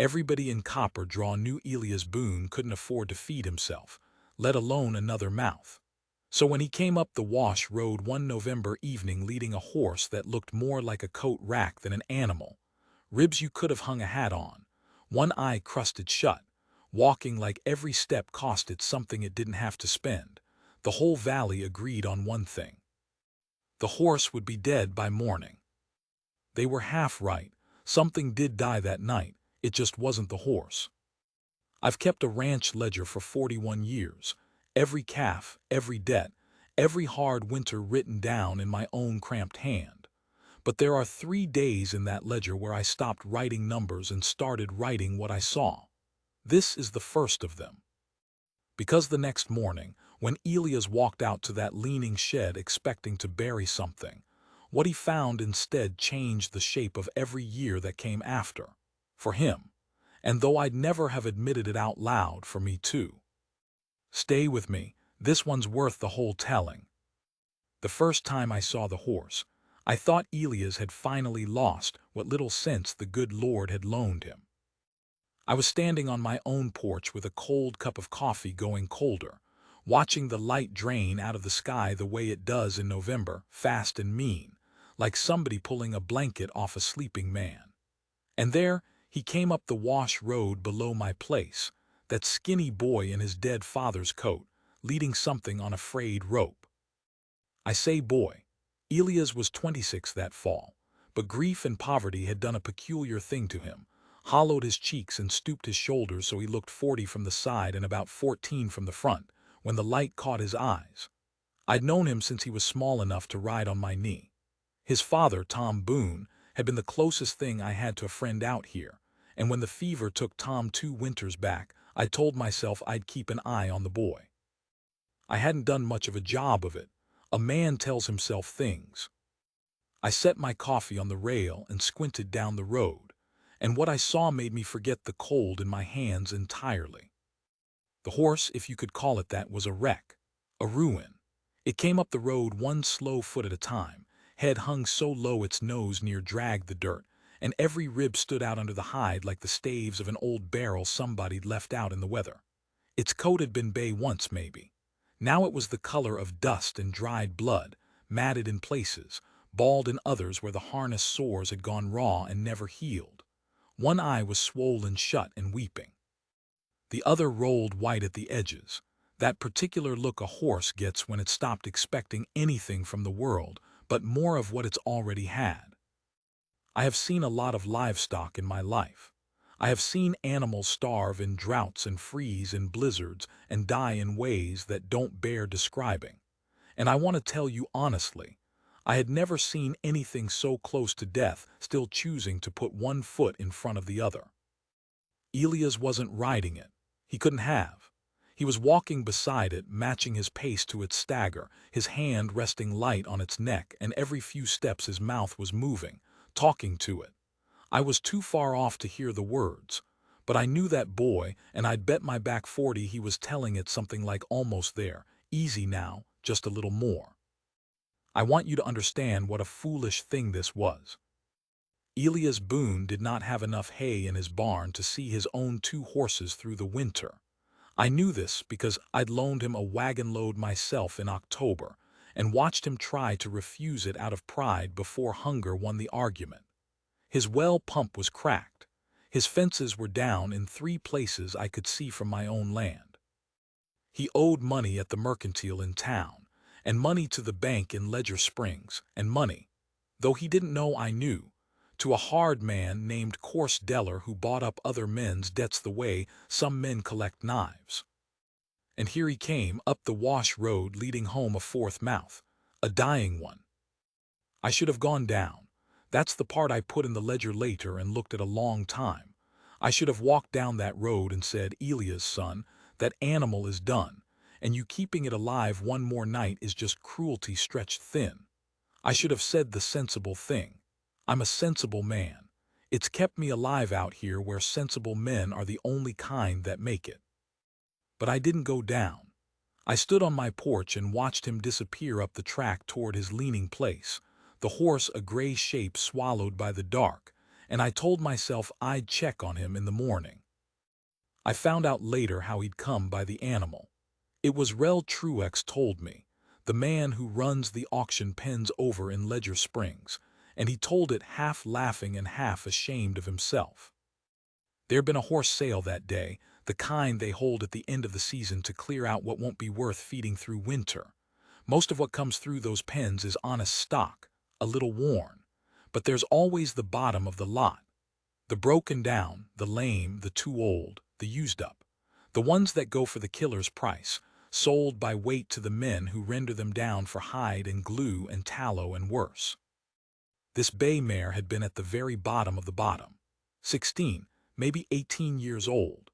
Everybody in Copper Draw knew Elias Boone couldn't afford to feed himself, let alone another mouth. So when he came up the Wash Road one November evening leading a horse that looked more like a coat rack than an animal, ribs you could have hung a hat on, one eye crusted shut, walking like every step costed something it didn't have to spend, the whole valley agreed on one thing. The horse would be dead by morning. They were half right. Something did die that night. It just wasn't the horse. I've kept a ranch ledger for 41 years. Every calf, every debt, every hard winter written down in my own cramped hand. But there are 3 days in that ledger where I stopped writing numbers and started writing what I saw. This is the first of them. Because the next morning, when Elias walked out to that leaning shed expecting to bury something, what he found instead changed the shape of every year that came after. For him. And though I'd never have admitted it out loud, for me too. Stay with me, this one's worth the whole telling. The first time I saw the horse, I thought Elias had finally lost what little sense the good Lord had loaned him. I was standing on my own porch with a cold cup of coffee going colder, watching the light drain out of the sky the way it does in November, fast and mean, like somebody pulling a blanket off a sleeping man. And there, he came up the Wash Road below my place, that skinny boy in his dead father's coat, leading something on a frayed rope. I say boy. Elias was 26 that fall, but grief and poverty had done a peculiar thing to him, hollowed his cheeks and stooped his shoulders so he looked 40 from the side and about 14 from the front, when the light caught his eyes. I'd known him since he was small enough to ride on my knee. His father, Tom Boone, had been the closest thing I had to a friend out here, and when the fever took Tom 2 winters back, I told myself I'd keep an eye on the boy. I hadn't done much of a job of it. A man tells himself things. I set my coffee on the rail and squinted down the road, and what I saw made me forget the cold in my hands entirely. The horse, if you could call it that, was a wreck, a ruin. It came up the road one slow foot at a time, head hung so low its nose near dragged the dirt, and every rib stood out under the hide like the staves of an old barrel somebody'd left out in the weather. Its coat had been bay once, maybe. Now it was the color of dust and dried blood, matted in places, bald in others where the harness sores had gone raw and never healed. One eye was swollen shut and weeping. The other rolled white at the edges, that particular look a horse gets when it's stopped expecting anything from the world, but more of what it's already had. I have seen a lot of livestock in my life. I have seen animals starve in droughts and freeze in blizzards and die in ways that don't bear describing. And I want to tell you honestly, I had never seen anything so close to death still choosing to put one foot in front of the other. Elias wasn't riding it. He couldn't have. He was walking beside it, matching his pace to its stagger, his hand resting light on its neck, and every few steps his mouth was moving, talking to it. I was too far off to hear the words, but I knew that boy, and I'd bet my back 40 he was telling it something like almost there, easy now, just a little more. I want you to understand what a foolish thing this was. Elias Boone did not have enough hay in his barn to see his own 2 horses through the winter. I knew this because I'd loaned him a wagon load myself in October and watched him try to refuse it out of pride before hunger won the argument. His well pump was cracked. His fences were down in 3 places I could see from my own land. He owed money at the mercantile in town, and money to the bank in Ledger Springs, and money, though he didn't know I knew, to a hard man named Coarse Deller who bought up other men's debts the way some men collect knives. And here he came up the Wash Road leading home a 4th mouth, a dying one. I should have gone down. That's the part I put in the ledger later and looked at a long time. I should have walked down that road and said, Elias, son, that animal is done, and you keeping it alive one more night is just cruelty stretched thin. I should have said the sensible thing. I'm a sensible man. It's kept me alive out here where sensible men are the only kind that make it. But I didn't go down. I stood on my porch and watched him disappear up the track toward his leaning place, the horse a gray shape swallowed by the dark, and I told myself I'd check on him in the morning. I found out later how he'd come by the animal. It was Rel Truex told me, the man who runs the auction pens over in Ledger Springs, and he told it half laughing and half ashamed of himself. There'd been a horse sale that day, the kind they hold at the end of the season to clear out what won't be worth feeding through winter. Most of what comes through those pens is honest stock, a little worn, but there's always the bottom of the lot. The broken down, the lame, the too old, the used up. The ones that go for the killer's price, sold by weight to the men who render them down for hide and glue and tallow and worse. This bay mare had been at the very bottom of the bottom. 16, maybe 18 years old.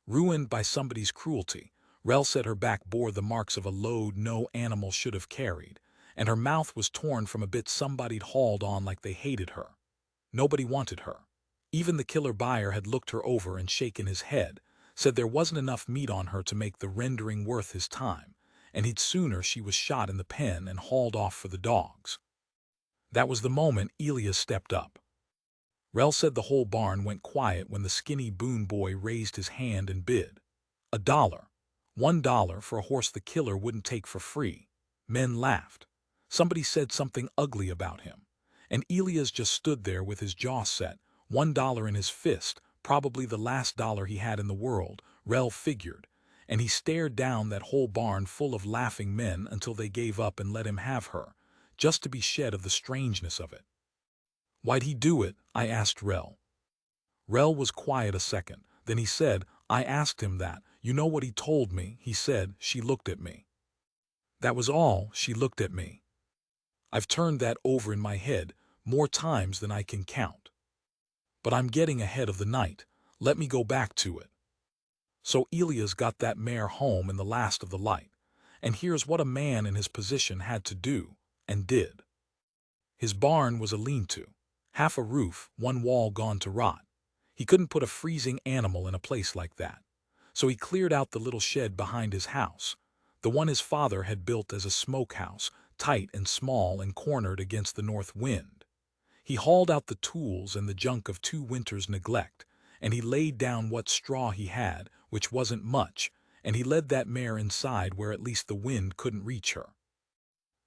Ruined by somebody's cruelty, Rel said her back bore the marks of a load no animal should have carried, and her mouth was torn from a bit somebody'd hauled on like they hated her. Nobody wanted her. Even the killer buyer had looked her over and shaken his head, said there wasn't enough meat on her to make the rendering worth his time, and he'd sooner she was shot in the pen and hauled off for the dogs. That was the moment Elias stepped up. Rel said the whole barn went quiet when the skinny Boone boy raised his hand and bid. $1. $1 for a horse the killer wouldn't take for free. Men laughed. Somebody said something ugly about him, and Elias just stood there with his jaw set, $1 in his fist, probably the last dollar he had in the world, Rel figured, and he stared down that whole barn full of laughing men until they gave up and let him have her, just to be shed of the strangeness of it. Why'd he do it? I asked Rel. Rel was quiet a second, then he said, I asked him that. You know what he told me? He said, she looked at me. That was all, she looked at me. I've turned that over in my head more times than I can count. But I'm getting ahead of the night. Let me go back to it. So Elias got that mare home in the last of the light, and here's what a man in his position had to do, and did. His barn was a lean-to, half a roof, one wall gone to rot. He couldn't put a freezing animal in a place like that, so he cleared out the little shed behind his house, the one his father had built as a smokehouse, tight and small and cornered against the north wind. He hauled out the tools and the junk of 2 winters' neglect, and he laid down what straw he had, which wasn't much, and he led that mare inside where at least the wind couldn't reach her.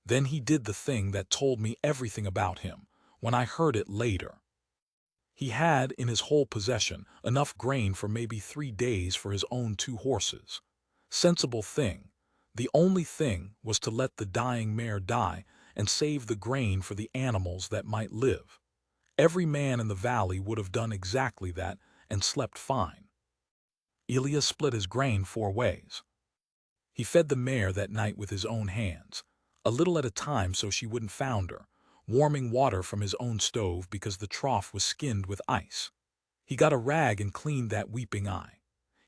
Then he did the thing that told me everything about him, when I heard it later. He had, in his whole possession, enough grain for maybe 3 days for his own 2 horses. Sensible thing. The only thing was to let the dying mare die and save the grain for the animals that might live. Every man in the valley would have done exactly that and slept fine. Elias split his grain 4 ways. He fed the mare that night with his own hands, a little at a time so she wouldn't founder, warming water from his own stove because the trough was skinned with ice. He got a rag and cleaned that weeping eye.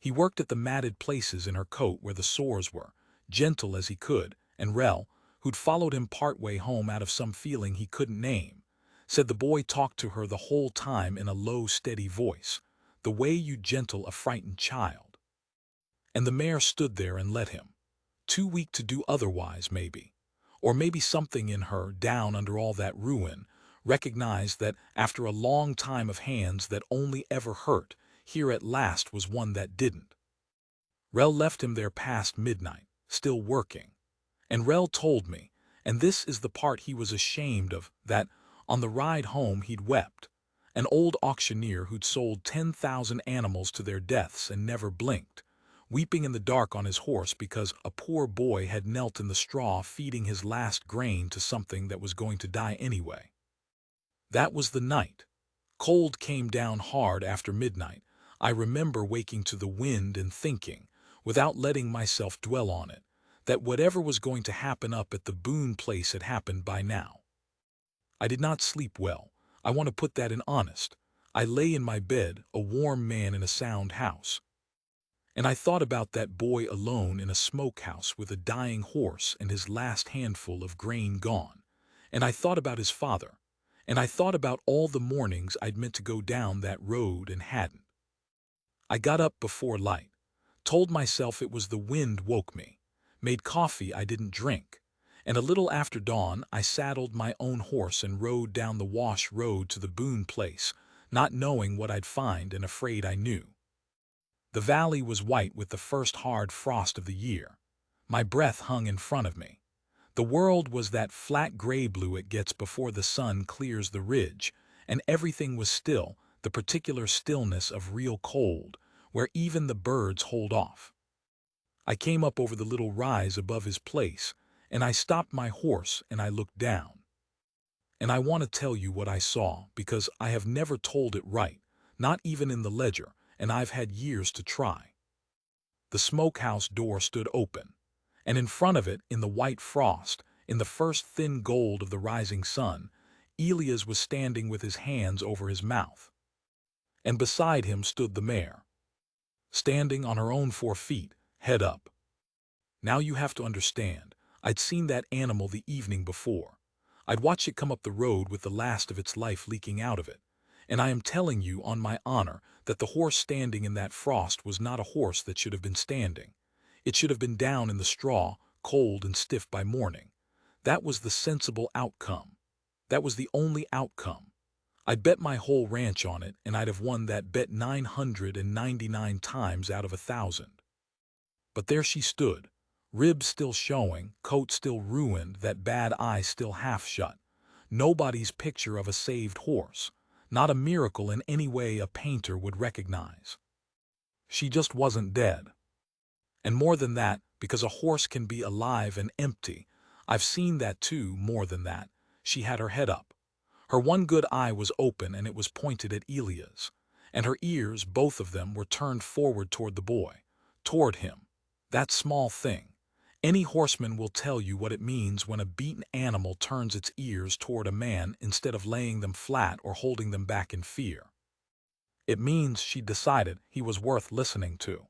He worked at the matted places in her coat where the sores were, gentle as he could, and Rel, who'd followed him part way home out of some feeling he couldn't name, said the boy talked to her the whole time in a low, steady voice, the way you gentle a frightened child. And the mare stood there and let him. Too weak to do otherwise, maybe. Or maybe something in her, down under all that ruin, recognized that after a long time of hands that only ever hurt, here at last was one that didn't. Rel left him there past midnight, still working. And Rel told me, and this is the part he was ashamed of, that, on the ride home he'd wept. An old auctioneer who'd sold 10,000 animals to their deaths and never blinked, weeping in the dark on his horse because a poor boy had knelt in the straw feeding his last grain to something that was going to die anyway. That was the night. Cold came down hard after midnight. I remember waking to the wind and thinking, without letting myself dwell on it, that whatever was going to happen up at the Boone place had happened by now. I did not sleep well. I want to put that in honest. I lay in my bed, a warm man in a sound house. And I thought about that boy alone in a smokehouse with a dying horse and his last handful of grain gone. And I thought about his father. And I thought about all the mornings I'd meant to go down that road and hadn't. I got up before light, told myself it was the wind woke me, made coffee I didn't drink, and a little after dawn I saddled my own horse and rode down the Wash Road to the Boone place, not knowing what I'd find and afraid I knew. The valley was white with the first hard frost of the year. My breath hung in front of me. The world was that flat gray blue it gets before the sun clears the ridge, and everything was still, the particular stillness of real cold, where even the birds hold off. I came up over the little rise above his place, and I stopped my horse and I looked down. And I want to tell you what I saw because I have never told it right, not even in the ledger, and I've had years to try. The smokehouse door stood open, and in front of it, in the white frost, in the first thin gold of the rising sun, Elias was standing with his hands over his mouth. And beside him stood the mare, standing on her own 4 feet, head up. Now you have to understand, I'd seen that animal the evening before. I'd watched it come up the road with the last of its life leaking out of it. And I am telling you on my honor that the horse standing in that frost was not a horse that should have been standing. It should have been down in the straw, cold and stiff by morning. That was the sensible outcome. That was the only outcome. I'd bet my whole ranch on it, and I'd have won that bet 999 times out of 1,000. But there she stood, ribs still showing, coat still ruined, that bad eye still half shut. Nobody's picture of a saved horse, not a miracle in any way a painter would recognize. She just wasn't dead. And more than that, because a horse can be alive and empty, I've seen that too. More than that, she had her head up. Her one good eye was open and it was pointed at Elias, and her ears, both of them, were turned forward toward the boy, toward him. That small thing. Any horseman will tell you what it means when a beaten animal turns its ears toward a man instead of laying them flat or holding them back in fear. It means she decided he was worth listening to.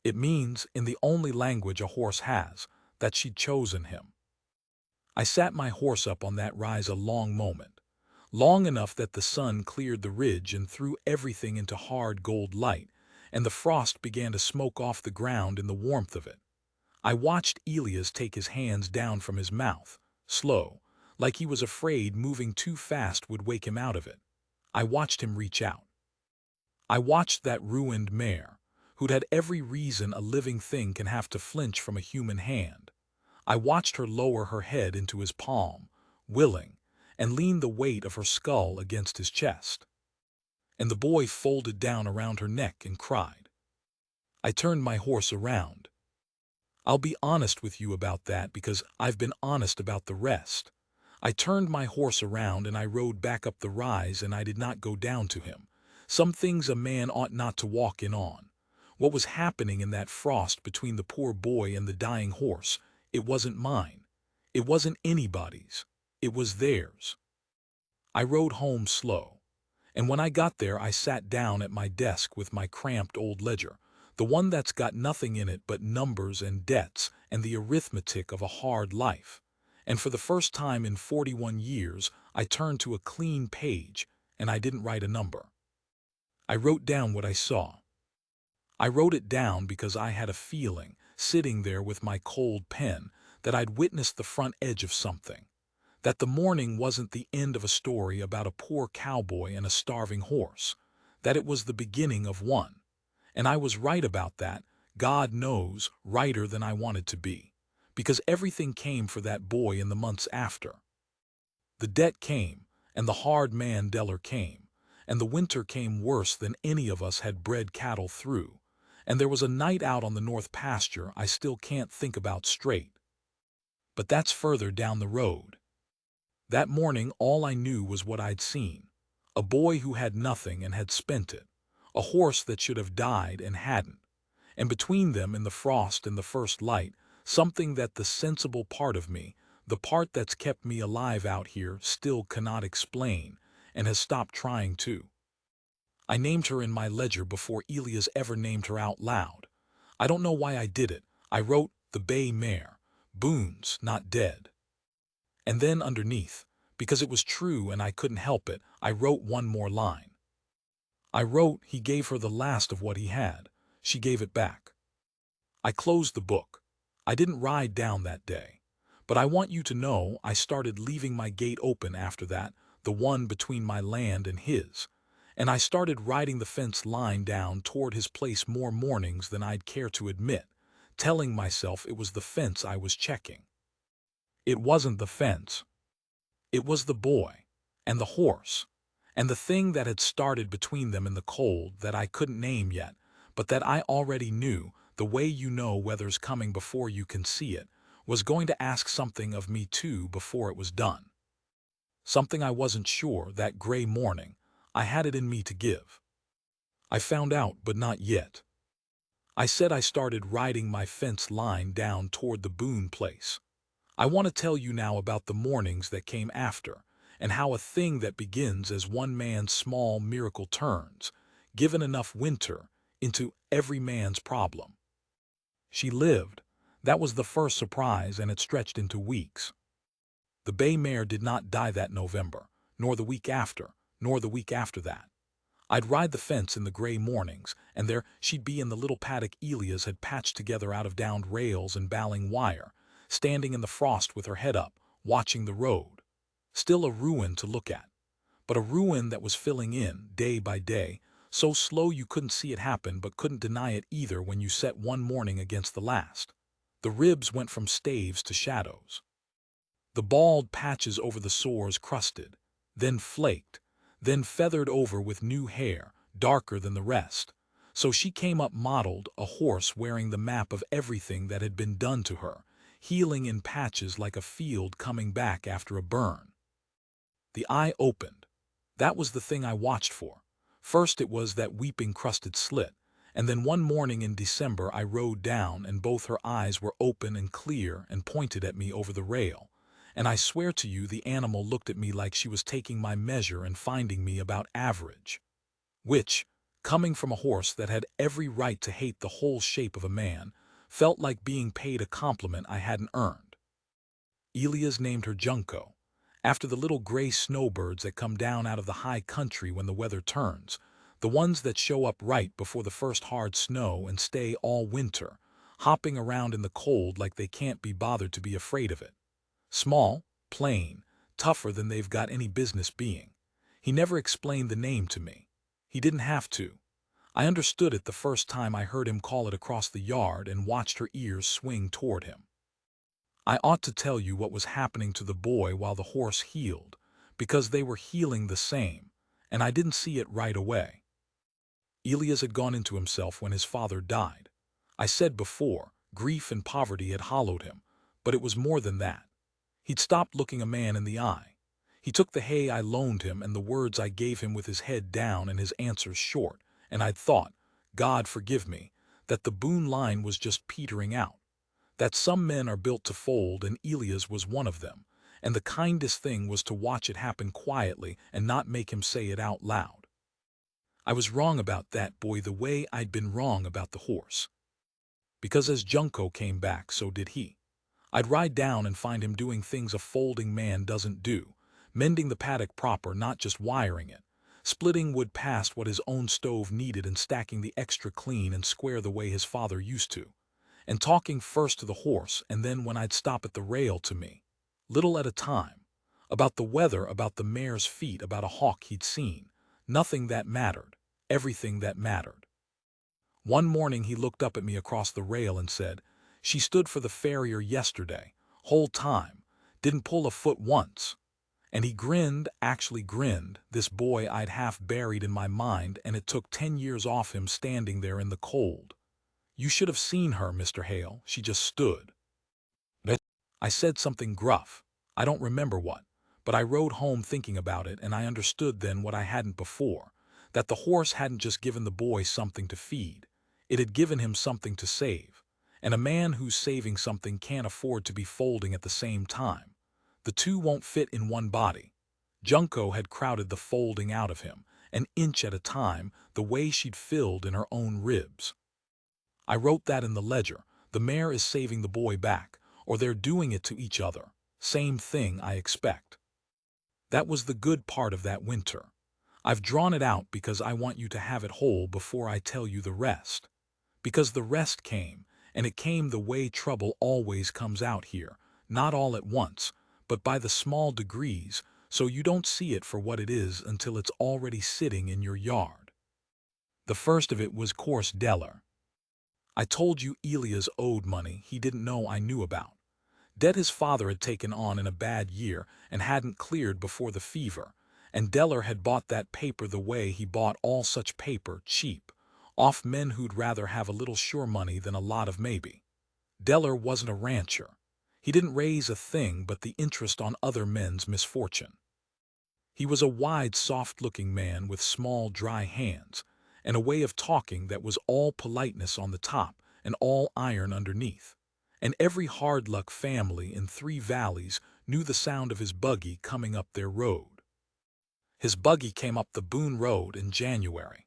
It means, in the only language a horse has, that she'd chosen him. I sat my horse up on that rise a long moment, long enough that the sun cleared the ridge and threw everything into hard gold light, and the frost began to smoke off the ground in the warmth of it. I watched Elias take his hands down from his mouth, slow, like he was afraid moving too fast would wake him out of it. I watched him reach out. I watched that ruined mare, who'd had every reason a living thing can have to flinch from a human hand. I watched her lower her head into his palm, willing, and lean the weight of her skull against his chest. And the boy folded down around her neck and cried. I turned my horse around. I'll be honest with you about that because I've been honest about the rest. I turned my horse around and I rode back up the rise, and I did not go down to him. Some things a man ought not to walk in on. What was happening in that frost between the poor boy and the dying horse, it wasn't mine. It wasn't anybody's. It was theirs. I rode home slow, and when I got there I sat down at my desk with my cramped old ledger, the one that's got nothing in it but numbers and debts and the arithmetic of a hard life. And for the first time in 41 years, I turned to a clean page, and I didn't write a number. I wrote down what I saw. I wrote it down because I had a feeling, sitting there with my cold pen, that I'd witnessed the front edge of something. That the morning wasn't the end of a story about a poor cowboy and a starving horse. That it was the beginning of one. And I was right about that, God knows, righter than I wanted to be. Because everything came for that boy in the months after. The debt came, and the hard man Deller came, and the winter came worse than any of us had bred cattle through, and there was a night out on the north pasture I still can't think about straight. But that's further down the road. That morning all I knew was what I'd seen. A boy who had nothing and had spent it. A horse that should have died and hadn't. And between them, in the frost and the first light, something that the sensible part of me, the part that's kept me alive out here, still cannot explain, and has stopped trying to. I named her in my ledger before Elias ever named her out loud. I don't know why I did it. I wrote, the bay mare, Boone's not dead. And then underneath, because it was true and I couldn't help it, I wrote one more line. I wrote, he gave her the last of what he had. She gave it back. I closed the book. I didn't ride down that day. But I want you to know I started leaving my gate open after that, the one between my land and his. and I started riding the fence line down toward his place more mornings than I'd care to admit, telling myself it was the fence I was checking. It wasn't the fence. It was the boy, and the horse, and the thing that had started between them in the cold that I couldn't name yet, but that I already knew, the way you know weather's coming before you can see it, was going to ask something of me too before it was done. Something I wasn't sure that gray morning I had it in me to give. I found out, but not yet. I said I started riding my fence line down toward the Boone place. I want to tell you now about the mornings that came after, and how a thing that begins as one man's small miracle turns, given enough winter, into every man's problem. She lived. That was the first surprise, and it stretched into weeks. The bay mare did not die that November, nor the week after, nor the week after that. I'd ride the fence in the gray mornings, and there she'd be in the little paddock Elias had patched together out of downed rails and baling wire, standing in the frost with her head up, watching the road. Still a ruin to look at, but a ruin that was filling in, day by day, so slow you couldn't see it happen but couldn't deny it either when you set one morning against the last. The ribs went from staves to shadows. The bald patches over the sores crusted, then flaked, then feathered over with new hair, darker than the rest. So she came up mottled, a horse wearing the map of everything that had been done to her, healing in patches like a field coming back after a burn. The eye opened. That was the thing I watched for. First it was that weeping-crusted slit, and then one morning in December I rode down and both her eyes were open and clear and pointed at me over the rail. And I swear to you the animal looked at me like she was taking my measure and finding me about average. Which, coming from a horse that had every right to hate the whole shape of a man, felt like being paid a compliment I hadn't earned. Elias named her Junco, after the little gray snowbirds that come down out of the high country when the weather turns, the ones that show up right before the first hard snow and stay all winter, hopping around in the cold like they can't be bothered to be afraid of it. Small, plain, tougher than they've got any business being. He never explained the name to me. He didn't have to. I understood it the first time I heard him call it across the yard and watched her ears swing toward him. I ought to tell you what was happening to the boy while the horse healed, because they were healing the same, and I didn't see it right away. Elias had gone into himself when his father died. I said before, grief and poverty had hollowed him, but it was more than that. He'd stopped looking a man in the eye. He took the hay I loaned him and the words I gave him with his head down and his answers short, and I'd thought, God forgive me, that the Boone line was just petering out. That some men are built to fold, and Elias was one of them, and the kindest thing was to watch it happen quietly and not make him say it out loud. I was wrong about that boy the way I'd been wrong about the horse. Because as Junco came back, so did he. I'd ride down and find him doing things a folding man doesn't do, mending the paddock proper, not just wiring it, splitting wood past what his own stove needed and stacking the extra clean and square the way his father used to, and talking first to the horse and then when I'd stop at the rail to me, little at a time, about the weather, about the mare's feet, about a hawk he'd seen, nothing that mattered, everything that mattered. One morning he looked up at me across the rail and said, "She stood for the farrier yesterday, whole time, didn't pull a foot once." And he grinned, actually grinned, this boy I'd half buried in my mind, and it took 10 years off him standing there in the cold. "You should have seen her, Mr. Hale, she just stood." I said something gruff. I don't remember what, but I rode home thinking about it, and I understood then what I hadn't before, that the horse hadn't just given the boy something to feed. It had given him something to save. And a man who's saving something can't afford to be folding at the same time. The two won't fit in one body. Junco had crowded the folding out of him, an inch at a time, the way she'd filled in her own ribs. I wrote that in the ledger. The mare is saving the boy back, or they're doing it to each other. Same thing, I expect. That was the good part of that winter. I've drawn it out because I want you to have it whole before I tell you the rest. Because the rest came, and it came the way trouble always comes out here, not all at once, but by the small degrees, so you don't see it for what it is until it's already sitting in your yard. The first of it was course Deller. I told you Elias owed money he didn't know I knew about. Debt his father had taken on in a bad year and hadn't cleared before the fever, and Deller had bought that paper the way he bought all such paper, cheap, off men who'd rather have a little sure money than a lot of maybe. Deller wasn't a rancher. He didn't raise a thing but the interest on other men's misfortune. He was a wide, soft-looking man with small, dry hands, and a way of talking that was all politeness on the top and all iron underneath. And every hard-luck family in 3 Valleys knew the sound of his buggy coming up their road. His buggy came up the Boone Road in January.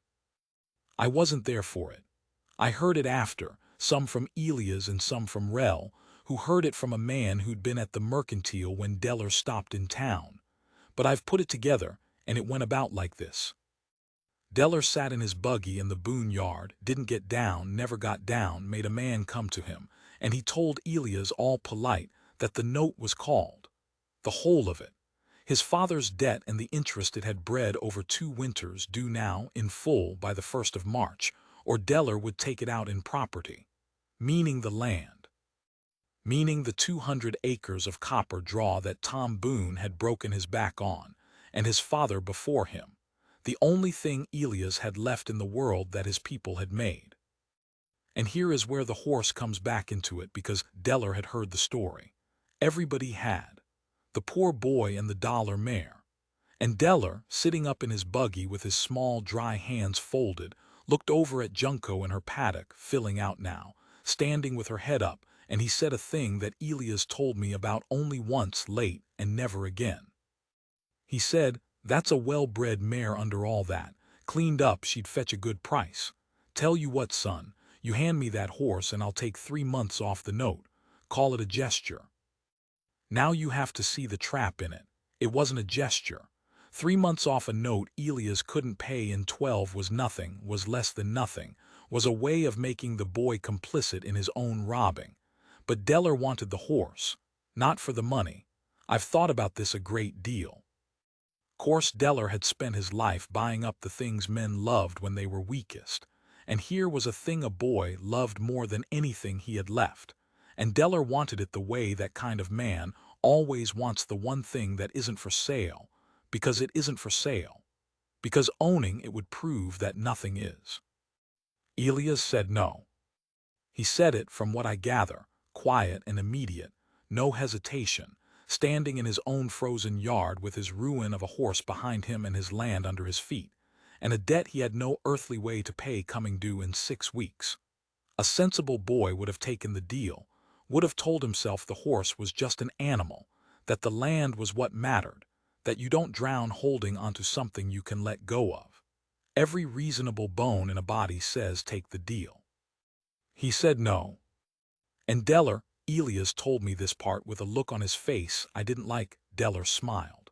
I wasn't there for it. I heard it after, some from Elias and some from Rel, who heard it from a man who'd been at the Mercantile when Deller stopped in town. But I've put it together, and it went about like this. Deller sat in his buggy in the Boone yard, didn't get down, never got down, made a man come to him, and he told Elias all polite that the note was called. The whole of it. His father's debt and the interest it had bred over 2 winters due now in full by the 1st of March, or Deller would take it out in property. Meaning the land. Meaning the 200 acres of copper draw that Tom Boone had broken his back on, and his father before him. The only thing Elias had left in the world that his people had made. And here is where the horse comes back into it because Deller had heard the story. Everybody had. The poor boy and the dollar mare. And Deller, sitting up in his buggy with his small, dry hands folded, looked over at Junko in her paddock, filling out now, standing with her head up, and he said a thing that Elias told me about only once late and never again. He said, "That's a well-bred mare under all that. Cleaned up, she'd fetch a good price. Tell you what, son, you hand me that horse and I'll take 3 months off the note. Call it a gesture." Now you have to see the trap in it. It wasn't a gesture. 3 months off a note Elias couldn't pay in 12 was nothing, was less than nothing, was a way of making the boy complicit in his own robbing. But Deller wanted the horse, not for the money. I've thought about this a great deal. Course Deller had spent his life buying up the things men loved when they were weakest, and here was a thing a boy loved more than anything he had left. And Deller wanted it the way that kind of man always wants the one thing that isn't for sale, because it isn't for sale, because owning it would prove that nothing is. Elias said no. He said it, from what I gather, quiet and immediate, no hesitation, standing in his own frozen yard with his ruin of a horse behind him and his land under his feet, and a debt he had no earthly way to pay coming due in 6 weeks. A sensible boy would have taken the deal, would have told himself the horse was just an animal, that the land was what mattered, that you don't drown holding onto something you can let go of. Every reasonable bone in a body says take the deal. He said no. And Deller, Elias told me this part with a look on his face I didn't like. Deller smiled.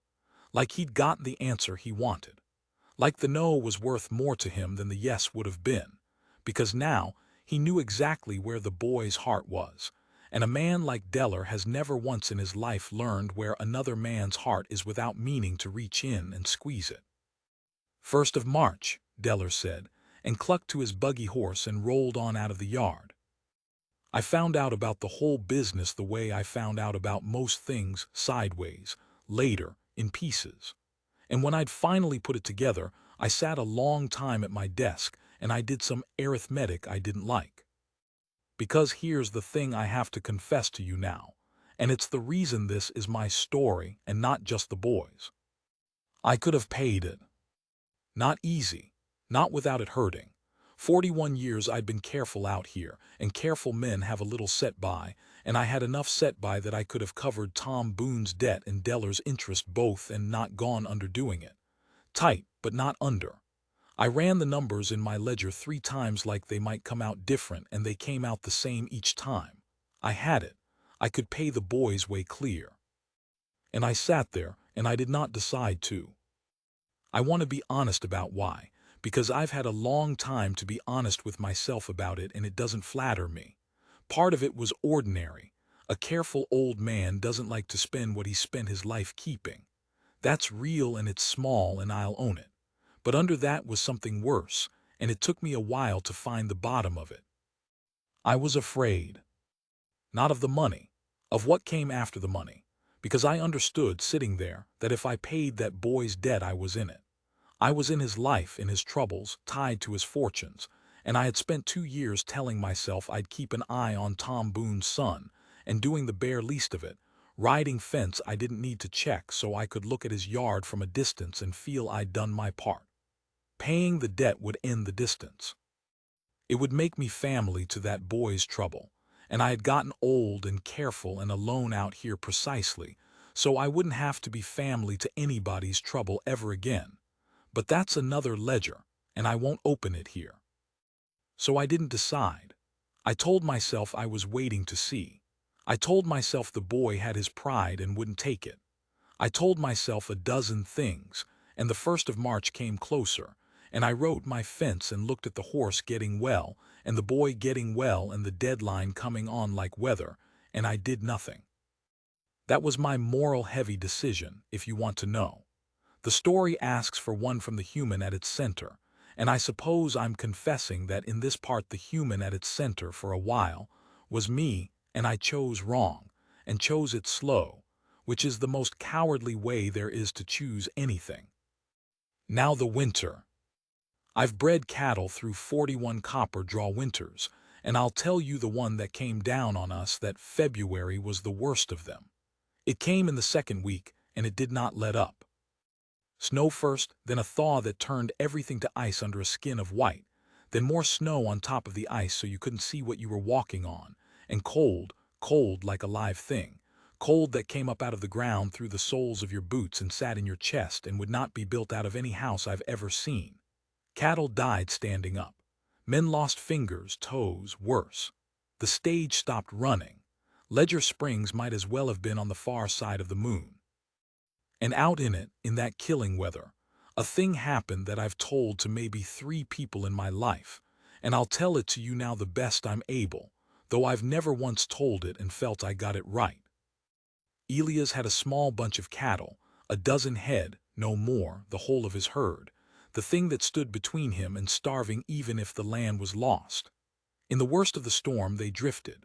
Like he'd gotten the answer he wanted. Like the no was worth more to him than the yes would have been, because now he knew exactly where the boy's heart was, and a man like Deller has never once in his life learned where another man's heart is without meaning to reach in and squeeze it. 1st of March, Deller said, and clucked to his buggy horse and rolled on out of the yard. I found out about the whole business the way I found out about most things, sideways, later, in pieces. And when I'd finally put it together, I sat a long time at my desk and I did some arithmetic I didn't like. Because here's the thing I have to confess to you now, and it's the reason this is my story and not just the boys. I could have paid it. Not easy, not without it hurting. 41 years I'd been careful out here, and careful men have a little set by, and I had enough set by that I could have covered Tom Boone's debt and Deller's interest both and not gone under doing it. Tight, but not under. I ran the numbers in my ledger 3 times like they might come out different, and they came out the same each time. I had it. I could pay the boys way clear. And I sat there, and I did not decide to. I want to be honest about why, because I've had a long time to be honest with myself about it and it doesn't flatter me. Part of it was ordinary. A careful old man doesn't like to spend what he spent his life keeping. That's real and it's small and I'll own it. But under that was something worse, and it took me a while to find the bottom of it. I was afraid. Not of the money, of what came after the money, because I understood sitting there that if I paid that boy's debt I was in it. I was in his life, in his troubles, tied to his fortunes, and I had spent 2 years telling myself I'd keep an eye on Tom Boone's son, and doing the bare least of it, riding fence I didn't need to check so I could look at his yard from a distance and feel I'd done my part. Paying the debt would end the distance. It would make me family to that boy's trouble, and I had gotten old and careful and alone out here precisely, so I wouldn't have to be family to anybody's trouble ever again. But that's another ledger, and I won't open it here. So I didn't decide. I told myself I was waiting to see. I told myself the boy had his pride and wouldn't take it. I told myself a dozen things, and the 1st of March came closer, and I wrote my fence and looked at the horse getting well, and the boy getting well and the deadline coming on like weather, and I did nothing. That was my moral-heavy decision, if you want to know. The story asks for one from the human at its center, and I suppose I'm confessing that in this part the human at its center for a while was me, and I chose wrong, and chose it slow, which is the most cowardly way there is to choose anything. Now the winter. I've bred cattle through 41 copper draw winters, and I'll tell you the one that came down on us that February was the worst of them. It came in the 2nd week, and it did not let up. Snow first, then a thaw that turned everything to ice under a skin of white, then more snow on top of the ice so you couldn't see what you were walking on, and cold, cold like a live thing, cold that came up out of the ground through the soles of your boots and sat in your chest and would not be built out of any house I've ever seen. Cattle died standing up. Men lost fingers, toes, worse. The stage stopped running. Ledger Springs might as well have been on the far side of the moon. And out in it, in that killing weather, a thing happened that I've told to maybe 3 people in my life, and I'll tell it to you now the best I'm able, though I've never once told it and felt I got it right. Elias had a small bunch of cattle, a dozen head, no more, the whole of his herd, the thing that stood between him and starving even if the land was lost. In the worst of the storm they drifted.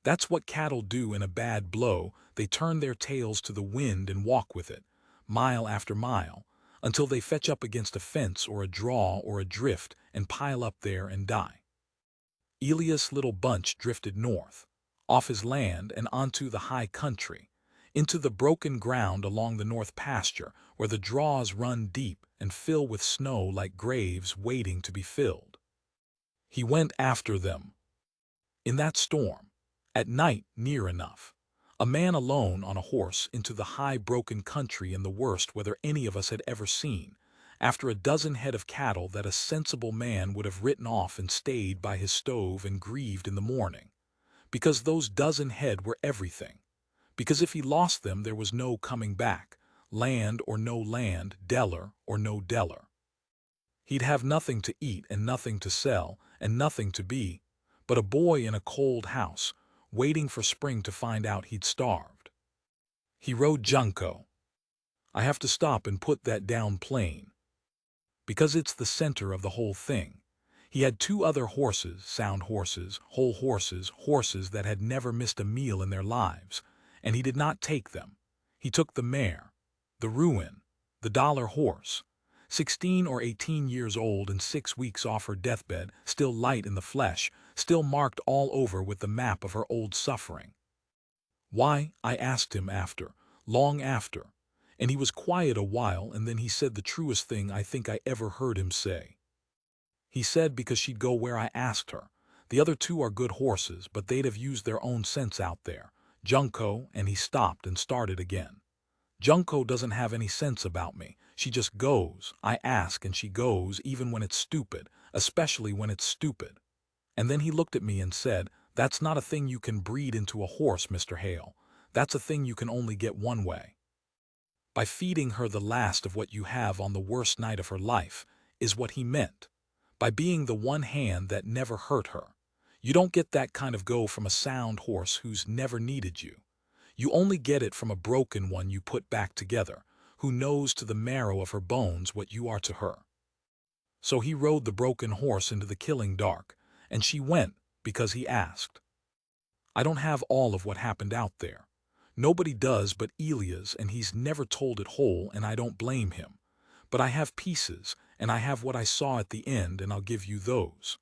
That's what cattle do in a bad blow, they turn their tails to the wind and walk with it, mile after mile, until they fetch up against a fence or a draw or a drift and pile up there and die. Elias' little bunch drifted north, off his land and onto the high country, into the broken ground along the north pasture where the draws run deep and fill with snow like graves waiting to be filled. He went after them. In that storm, at night near enough, a man alone on a horse into the high broken country in the worst weather any of us had ever seen, after a dozen head of cattle that a sensible man would have written off and stayed by his stove and grieved in the morning, because those dozen head were everything, because if he lost them there was no coming back, land or no land, deller or no deller. He'd have nothing to eat and nothing to sell and nothing to be, but a boy in a cold house, waiting for spring to find out he'd starved. He rode Junco. I have to stop and put that down plain, because it's the center of the whole thing. He had 2 other horses, sound horses, whole horses, horses that had never missed a meal in their lives, and he did not take them. He took the mare, the ruin, the dollar horse, 16 or 18 years old and 6 weeks off her deathbed, still light in the flesh, still marked all over with the map of her old suffering. Why, I asked him after, long after, and he was quiet a while and then he said the truest thing I think I ever heard him say. He said because she'd go where I asked her. The other 2 are good horses, but they'd have used their own sense out there. Junco, and he stopped and started again. Junco doesn't have any sense about me. She just goes. I ask and she goes even when it's stupid, especially when it's stupid. And then he looked at me and said, "That's not a thing you can breed into a horse, Mr. Hale. That's a thing you can only get one way. By feeding her the last of what you have on the worst night of her life," is what he meant. By being the one hand that never hurt her. You don't get that kind of go from a sound horse who's never needed you. You only get it from a broken one you put back together, who knows to the marrow of her bones what you are to her. So he rode the broken horse into the killing dark, and she went because he asked. I don't have all of what happened out there. Nobody does but Elias, and he's never told it whole, and I don't blame him. But I have pieces, and I have what I saw at the end, and I'll give you those.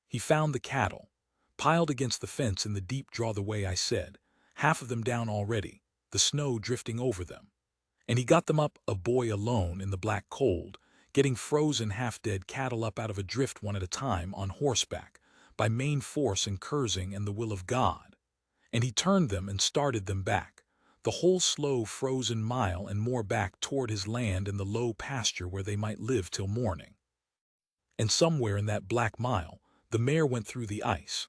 He found the cattle, piled against the fence in the deep draw the way I said, half of them down already, the snow drifting over them. And he got them up, a boy alone in the black cold, getting frozen half-dead cattle up out of a drift one at a time on horseback, by main force and cursing and the will of God. And he turned them and started them back, the whole slow frozen mile and more back toward his land and the low pasture where they might live till morning. And somewhere in that black mile, the mare went through the ice.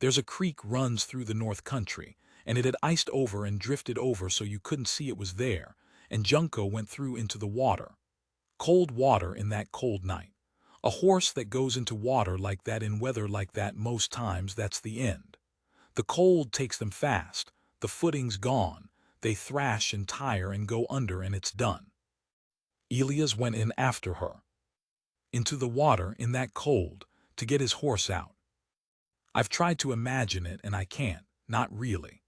There's a creek runs through the north country, and it had iced over and drifted over so you couldn't see it was there, and Junko went through into the water. Cold water in that cold night. A horse that goes into water like that in weather like that most times that's the end. The cold takes them fast, the footing's gone, they thrash and tire and go under and it's done. Elias went in after her. Into the water in that cold, to get his horse out. I've tried to imagine it and I can't, not really.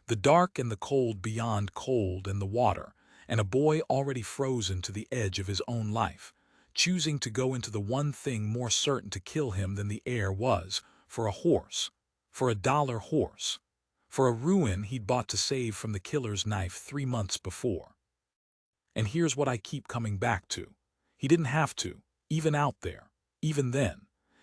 The dark and the cold beyond cold and the water, and a boy already frozen to the edge of his own life, choosing to go into the one thing more certain to kill him than the air was, for a horse, for $1 horse, for a ruin he'd bought to save from the killer's knife 3 months before. And here's what I keep coming back to. He didn't have to, even out there, even then.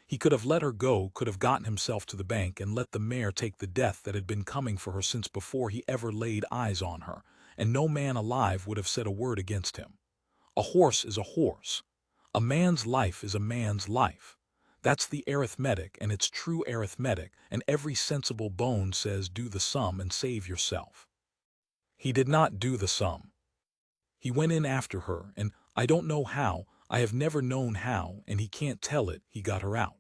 He could have let her go, could have gotten himself to the bank and let the mare take the death that had been coming for her since before he ever laid eyes on her, and no man alive would have said a word against him. A horse is a horse. A man's life is a man's life. That's the arithmetic, and it's true arithmetic, and every sensible bone says do the sum and save yourself. He did not do the sum. He went in after her, and I don't know how, I have never known how, and he can't tell it, he got her out.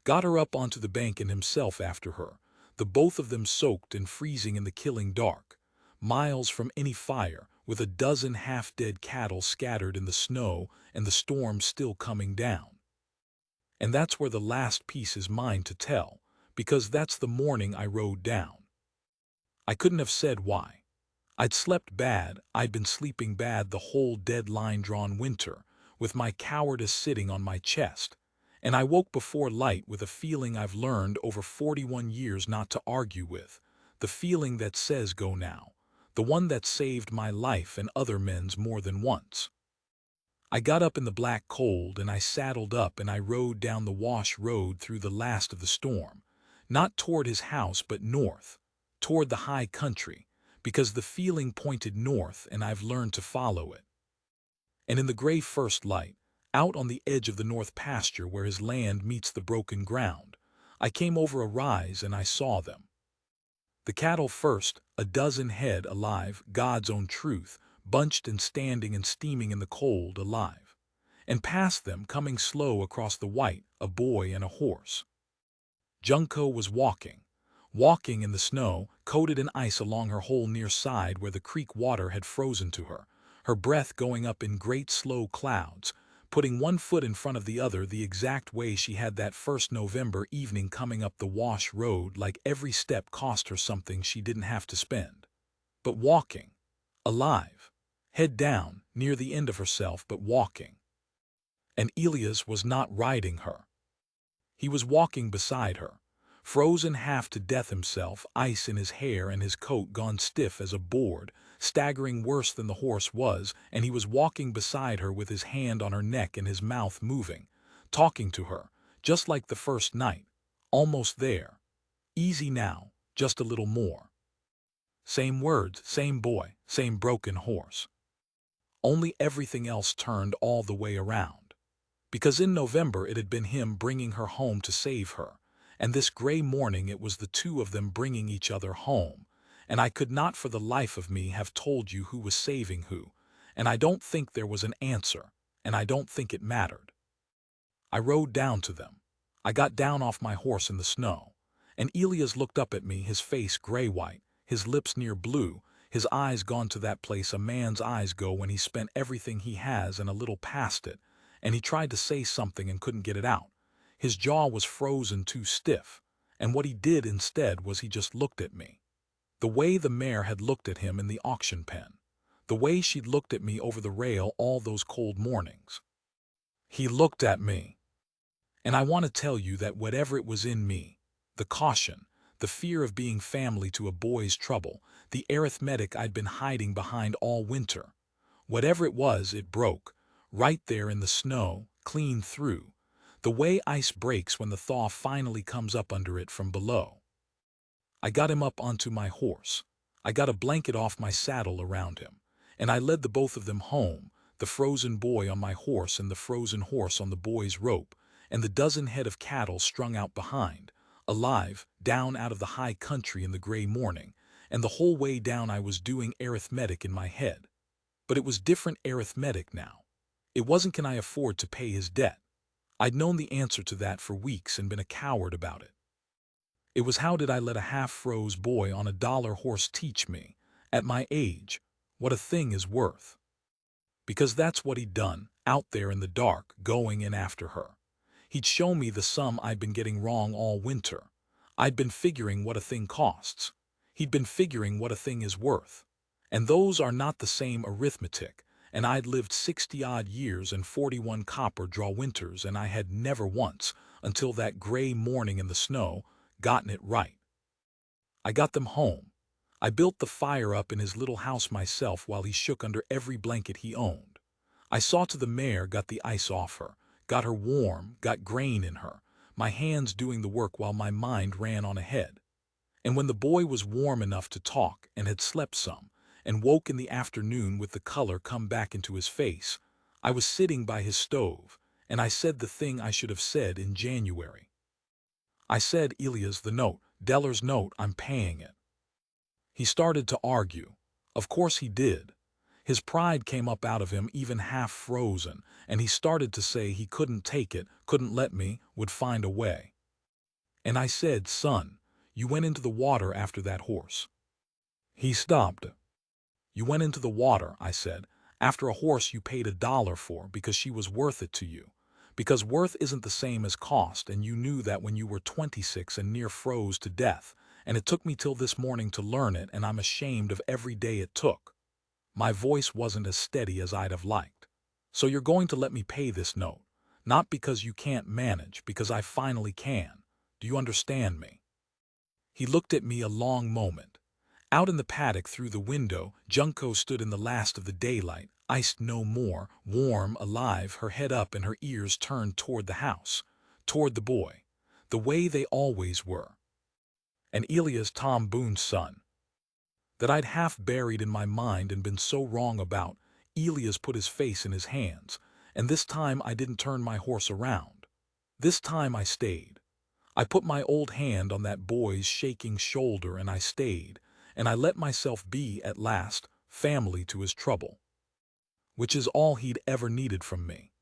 Got her up onto the bank and himself after her, the both of them soaked and freezing in the killing dark, miles from any fire, with a dozen half-dead cattle scattered in the snow and the storm still coming down. And that's where the last piece is mine to tell, because that's the morning I rode down. I couldn't have said why. I'd slept bad, I'd been sleeping bad the whole dead line-drawn winter, with my cowardice sitting on my chest, and I woke before light with a feeling I've learned over 41 years not to argue with, the feeling that says go now, the one that saved my life and other men's more than once. I got up in the black cold and I saddled up and I rode down the wash road through the last of the storm, not toward his house but north, toward the high country, because the feeling pointed north and I've learned to follow it. And in the gray first light, out on the edge of the north pasture where his land meets the broken ground, I came over a rise and I saw them. The cattle first, a dozen head alive, God's own truth, bunched and standing and steaming in the cold alive. And past them, coming slow across the white, a boy and a horse. Junko was walking in the snow, coated in ice along her whole near side where the creek water had frozen to her, her breath going up in great slow clouds, putting one foot in front of the other the exact way she had that first November evening coming up the wash road, like every step cost her something she didn't have to spend. But walking, alive, head down, near the end of herself, but walking. And Elias was not riding her. He was walking beside her, frozen half to death himself, ice in his hair and his coat gone stiff as a board, staggering worse than the horse was, and he was walking beside her with his hand on her neck and his mouth moving, talking to her, just like the first night, almost there. Easy now, just a little more. Same words, same boy, same broken horse. Only everything else turned all the way around. Because in November it had been him bringing her home to save her, and this gray morning it was the two of them bringing each other home, and I could not for the life of me have told you who was saving who, and I don't think there was an answer, and I don't think it mattered. I rode down to them. I got down off my horse in the snow, and Elias looked up at me, his face gray-white, his lips near blue, his eyes gone to that place a man's eyes go when he spent everything he has and a little past it, and he tried to say something and couldn't get it out. His jaw was frozen too stiff, and what he did instead was he just looked at me. The way the mare had looked at him in the auction pen. The way she'd looked at me over the rail all those cold mornings. He looked at me. And I want to tell you that whatever it was in me, the caution, the fear of being family to a boy's trouble, the arithmetic I'd been hiding behind all winter, whatever it was, it broke, right there in the snow, clean through, the way ice breaks when the thaw finally comes up under it from below. I got him up onto my horse. I got a blanket off my saddle around him, and I led the both of them home, the frozen boy on my horse and the frozen horse on the boy's rope, and the dozen head of cattle strung out behind, alive, down out of the high country in the gray morning, and the whole way down I was doing arithmetic in my head. But it was different arithmetic now. It wasn't can I afford to pay his debt. I'd known the answer to that for weeks and been a coward about it. It was how did I let a half-froze boy on a dollar horse teach me, at my age, what a thing is worth. Because that's what he'd done, out there in the dark, going in after her. He'd show me the sum I'd been getting wrong all winter. I'd been figuring what a thing costs. He'd been figuring what a thing is worth. And those are not the same arithmetic, and I'd lived 60-odd years and 41 copper draw winters, and I had never once, until that gray morning in the snow, gotten it right. I got them home. I built the fire up in his little house myself while he shook under every blanket he owned. I saw to the mare, got the ice off her, got her warm, got grain in her, my hands doing the work while my mind ran on ahead. And when the boy was warm enough to talk and had slept some, and woke in the afternoon with the color come back into his face, I was sitting by his stove, and I said the thing I should have said in January. I said, Elias, the note, Deller's note, I'm paying it. He started to argue. Of course he did. His pride came up out of him even half frozen, and he started to say he couldn't take it, couldn't let me, would find a way. And I said, son, you went into the water after that horse. He stopped. You went into the water, I said, after a horse you paid $1 for because she was worth it to you. Because worth isn't the same as cost, and you knew that when you were 26 and near froze to death, and it took me till this morning to learn it, and I'm ashamed of every day it took. My voice wasn't as steady as I'd have liked. So you're going to let me pay this note, not because you can't manage, because I finally can. Do you understand me? He looked at me a long moment. Out in the paddock through the window, Junko stood in the last of the daylight, iced no more, warm, alive, her head up and her ears turned toward the house, toward the boy, the way they always were. And Elias, Tom Boone's son. That I'd half buried in my mind and been so wrong about, Elias put his face in his hands, and this time I didn't turn my horse around. This time I stayed. I put my old hand on that boy's shaking shoulder and I stayed, and I let myself be, at last, family to his trouble. Which is all he'd ever needed from me.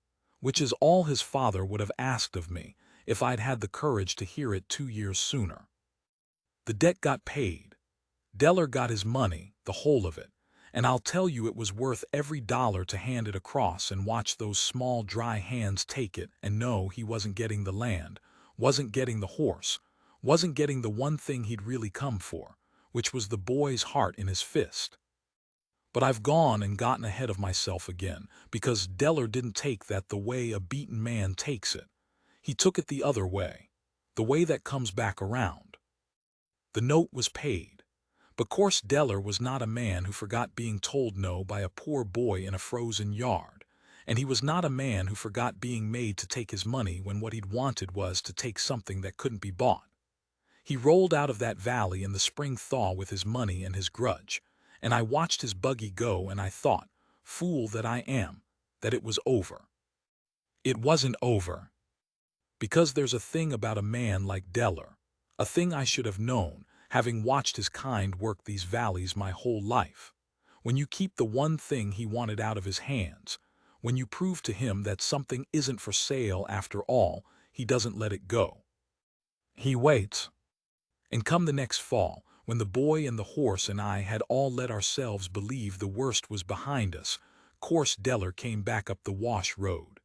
Which is all his father would have asked of me, if I'd had the courage to hear it 2 years sooner. The debt got paid. Deller got his money, the whole of it, and I'll tell you it was worth every dollar to hand it across and watch those small dry hands take it and know he wasn't getting the land, wasn't getting the horse, wasn't getting the one thing he'd really come for, which was the boy's heart in his fist. But I've gone and gotten ahead of myself again, because Deller didn't take that the way a beaten man takes it. He took it the other way, the way that comes back around. The note was paid. But course Deller was not a man who forgot being told no by a poor boy in a frozen yard, and he was not a man who forgot being made to take his money when what he'd wanted was to take something that couldn't be bought. He rolled out of that valley in the spring thaw with his money and his grudge, and I watched his buggy go and I thought, fool that I am, that it was over. It wasn't over. Because there's a thing about a man like Deller, a thing I should have known, having watched his kind work these valleys my whole life. When you keep the one thing he wanted out of his hands, when you prove to him that something isn't for sale after all, he doesn't let it go. He waits. And come the next fall, when the boy and the horse and I had all let ourselves believe the worst was behind us, Course Deller came back up the Wash Road.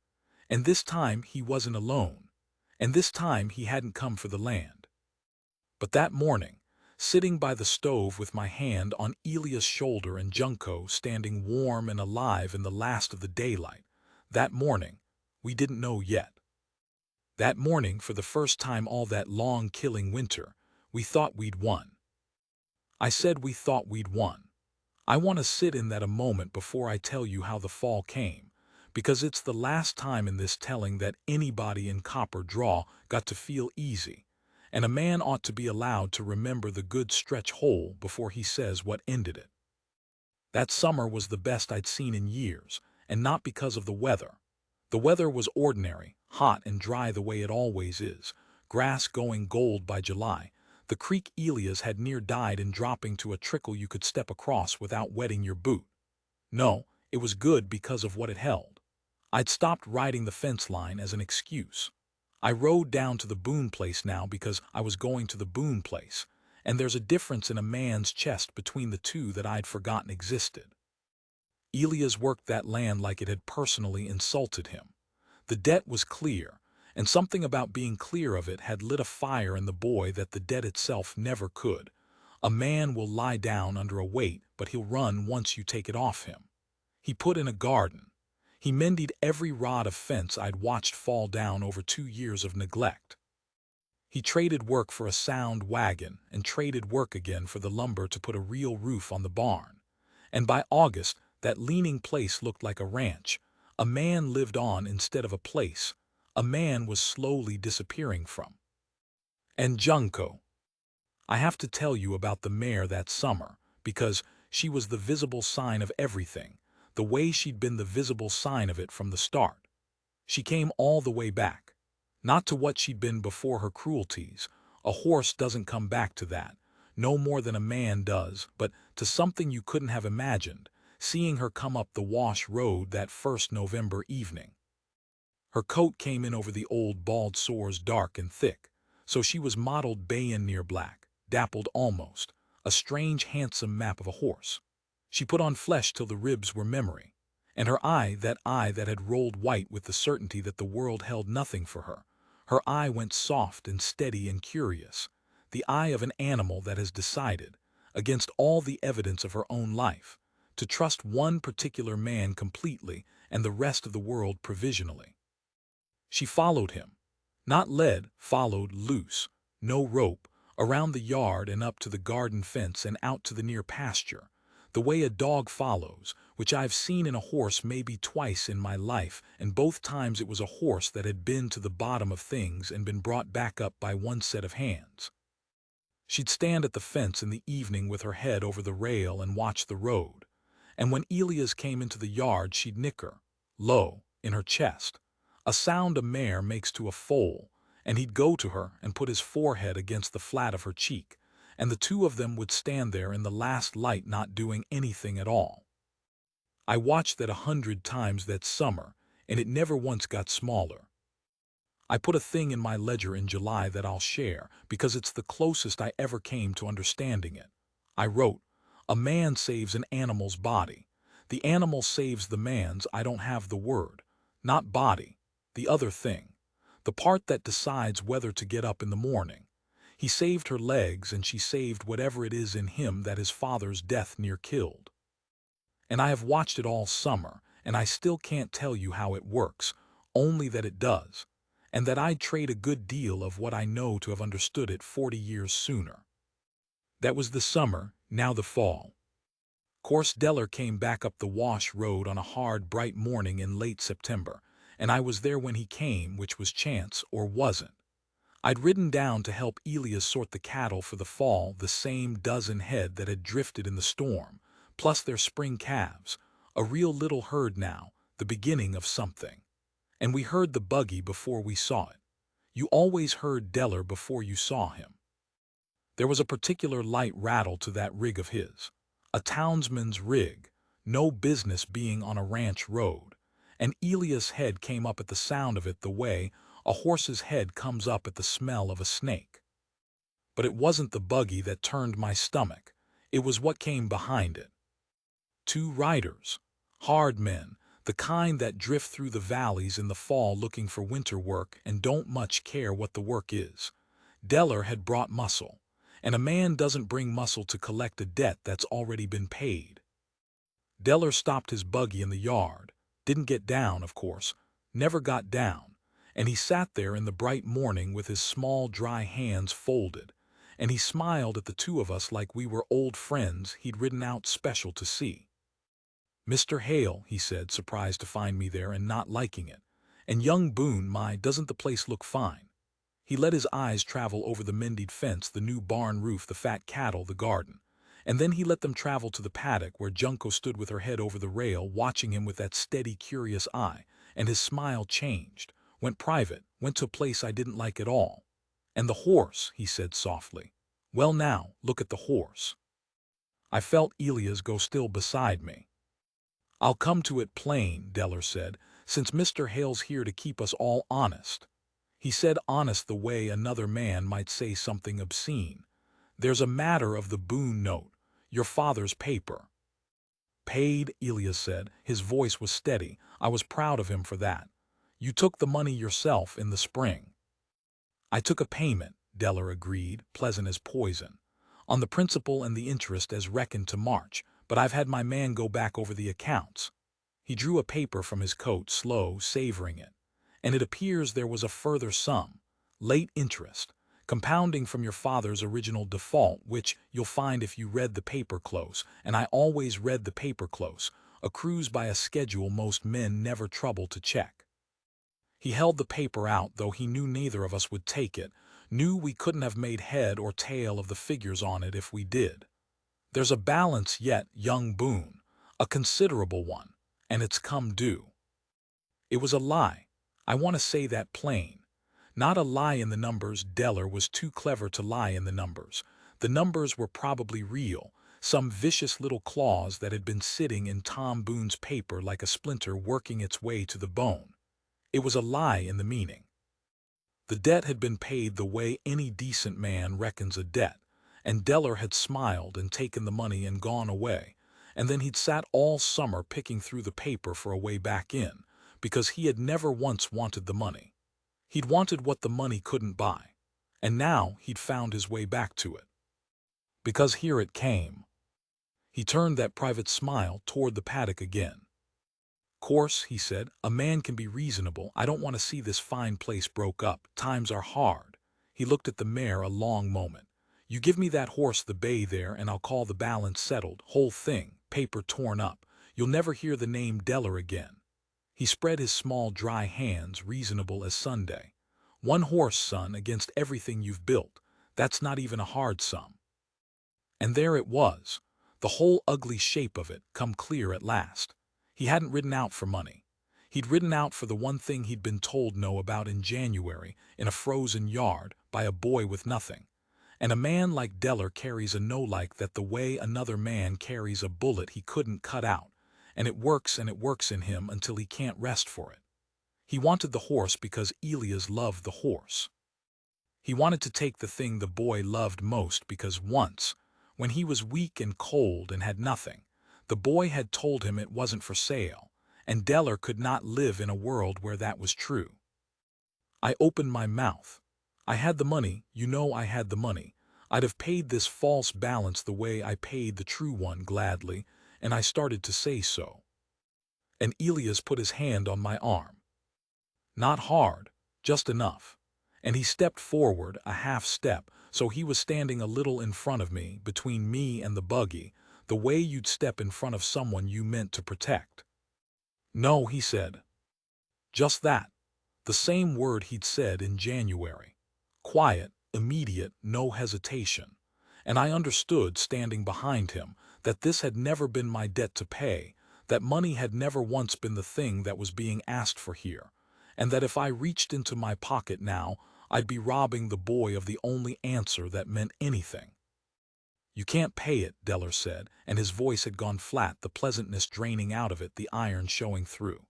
And this time he wasn't alone. And this time he hadn't come for the land. But that morning, sitting by the stove with my hand on Elia's shoulder and Junko standing warm and alive in the last of the daylight, that morning, we didn't know yet. That morning, for the first time all that long killing winter, we thought we'd won. I said we thought we'd won. I want to sit in that a moment before I tell you how the fall came, because it's the last time in this telling that anybody in Copper Draw got to feel easy, and a man ought to be allowed to remember the good stretch hole before he says what ended it. That summer was the best I'd seen in years, and not because of the weather. The weather was ordinary, hot and dry the way it always is, grass going gold by July. The creek Elias had near died in dropping to a trickle you could step across without wetting your boot. No, it was good because of what it held. I'd stopped riding the fence line as an excuse. I rode down to the Boone place now because I was going to the Boone place, and there's a difference in a man's chest between the two that I'd forgotten existed. Elias worked that land like it had personally insulted him. The debt was clear, and something about being clear of it had lit a fire in the boy that the debt itself never could. A man will lie down under a weight, but he'll run once you take it off him. He put in a garden. He mended every rod of fence I'd watched fall down over 2 years of neglect. He traded work for a sound wagon and traded work again for the lumber to put a real roof on the barn. And by August, that leaning place looked like a ranch. A man lived on instead of a place. A man was slowly disappearing from. And Junko. I have to tell you about the mare that summer, because she was the visible sign of everything, the way she'd been the visible sign of it from the start. She came all the way back. Not to what she'd been before her cruelties. A horse doesn't come back to that, no more than a man does, but to something you couldn't have imagined, seeing her come up the Wash Road that first November evening. Her coat came in over the old bald sores dark and thick, so she was mottled bayon near black, dappled almost, a strange handsome map of a horse. She put on flesh till the ribs were memory, and her eye that had rolled white with the certainty that the world held nothing for her. Her eye went soft and steady and curious, the eye of an animal that has decided, against all the evidence of her own life, to trust one particular man completely and the rest of the world provisionally. She followed him, not led, followed loose, no rope, around the yard and up to the garden fence and out to the near pasture, the way a dog follows, which I've seen in a horse maybe twice in my life, and both times it was a horse that had been to the bottom of things and been brought back up by one set of hands. She'd stand at the fence in the evening with her head over the rail and watch the road, and when Elias came into the yard she'd nick her, low, in her chest, a sound a mare makes to a foal, and he'd go to her and put his forehead against the flat of her cheek, and the two of them would stand there in the last light not doing anything at all. I watched that 100 times that summer, and it never once got smaller. I put a thing in my ledger in July that I'll share, because it's the closest I ever came to understanding it. I wrote, "A man saves an animal's body. The animal saves the man's, I don't have the word. Not body, the other thing. The part that decides whether to get up in the morning. He saved her legs, and she saved whatever it is in him that his father's death near killed. And I have watched it all summer, and I still can't tell you how it works, only that it does, and that I'd trade a good deal of what I know to have understood it 40 years sooner." That was the summer, now the fall. Course Deller came back up the Wash Road on a hard, bright morning in late September, and I was there when he came, which was chance, or wasn't. I'd ridden down to help Elias sort the cattle for the fall, the same dozen head that had drifted in the storm, plus their spring calves, a real little herd now, the beginning of something. And we heard the buggy before we saw it. You always heard Deller before you saw him. There was a particular light rattle to that rig of his, a townsman's rig, no business being on a ranch road, and Elias' head came up at the sound of it the way a horse's head comes up at the smell of a snake. But it wasn't the buggy that turned my stomach. It was what came behind it. Two riders, hard men, the kind that drift through the valleys in the fall looking for winter work and don't much care what the work is. Deller had brought muscle, and a man doesn't bring muscle to collect a debt that's already been paid. Deller stopped his buggy in the yard, didn't get down, of course, never got down, and he sat there in the bright morning with his small dry hands folded, and he smiled at the two of us like we were old friends he'd ridden out special to see. "Mr. Hale," he said, surprised to find me there and not liking it. "And young Boone, my, doesn't the place look fine?" He let his eyes travel over the mended fence, the new barn roof, the fat cattle, the garden. And then he let them travel to the paddock where Junko stood with her head over the rail, watching him with that steady, curious eye, and his smile changed, went private, went to a place I didn't like at all. "And the horse," he said softly. "Well now, look at the horse." I felt Elias go still beside me. "I'll come to it plain," Deller said, "since Mr. Hale's here to keep us all honest." He said honest the way another man might say something obscene. "There's a matter of the Boone note, your father's paper." "Paid," Elias said. His voice was steady. I was proud of him for that. "You took the money yourself in the spring." "I took a payment," Deller agreed, pleasant as poison, "on the principal and the interest as reckoned to March, but I've had my man go back over the accounts." He drew a paper from his coat, slow, savoring it. "And it appears there was a further sum, late interest, compounding from your father's original default, which, you'll find if you read the paper close, and I always read the paper close, accrues by a schedule most men never trouble to check." He held the paper out, though he knew neither of us would take it, knew we couldn't have made head or tail of the figures on it if we did. "There's a balance yet, young Boone, a considerable one, and it's come due." It was a lie. I want to say that plain. Not a lie in the numbers. Deller was too clever to lie in the numbers. The numbers were probably real, some vicious little clause that had been sitting in Tom Boone's paper like a splinter working its way to the bone. It was a lie in the meaning. The debt had been paid the way any decent man reckons a debt, and Deller had smiled and taken the money and gone away, and then he'd sat all summer picking through the paper for a way back in, because he had never once wanted the money. He'd wanted what the money couldn't buy, and now he'd found his way back to it. Because here it came. He turned that private smile toward the paddock again. "Course," he said, "a man can be reasonable. I don't want to see this fine place broke up. Times are hard." He looked at the mare a long moment. "You give me that horse the bay there, and I'll call the balance settled. Whole thing, paper torn up. You'll never hear the name Deller again." He spread his small dry hands, reasonable as Sunday. "One horse, son, against everything you've built. That's not even a hard sum." And there it was, the whole ugly shape of it, come clear at last. He hadn't ridden out for money. He'd ridden out for the one thing he'd been told no about in January, in a frozen yard, by a boy with nothing. And a man like Deller carries a no like that the way another man carries a bullet he couldn't cut out, and it works in him until he can't rest for it. He wanted the horse because Elias loved the horse. He wanted to take the thing the boy loved most because once, when he was weak and cold and had nothing, the boy had told him it wasn't for sale, and Deller could not live in a world where that was true. I opened my mouth. I had the money, you know I had the money. I'd have paid this false balance the way I paid the true one gladly, and I started to say so. And Elias put his hand on my arm. Not hard, just enough. And he stepped forward a half step, so he was standing a little in front of me, between me and the buggy, the way you'd step in front of someone you meant to protect. "No," he said. Just that. The same word he'd said in January. Quiet, immediate, no hesitation. And I understood, standing behind him, that this had never been my debt to pay, that money had never once been the thing that was being asked for here, and that if I reached into my pocket now, I'd be robbing the boy of the only answer that meant anything. "You can't pay it," Deller said, and his voice had gone flat, the pleasantness draining out of it, the iron showing through.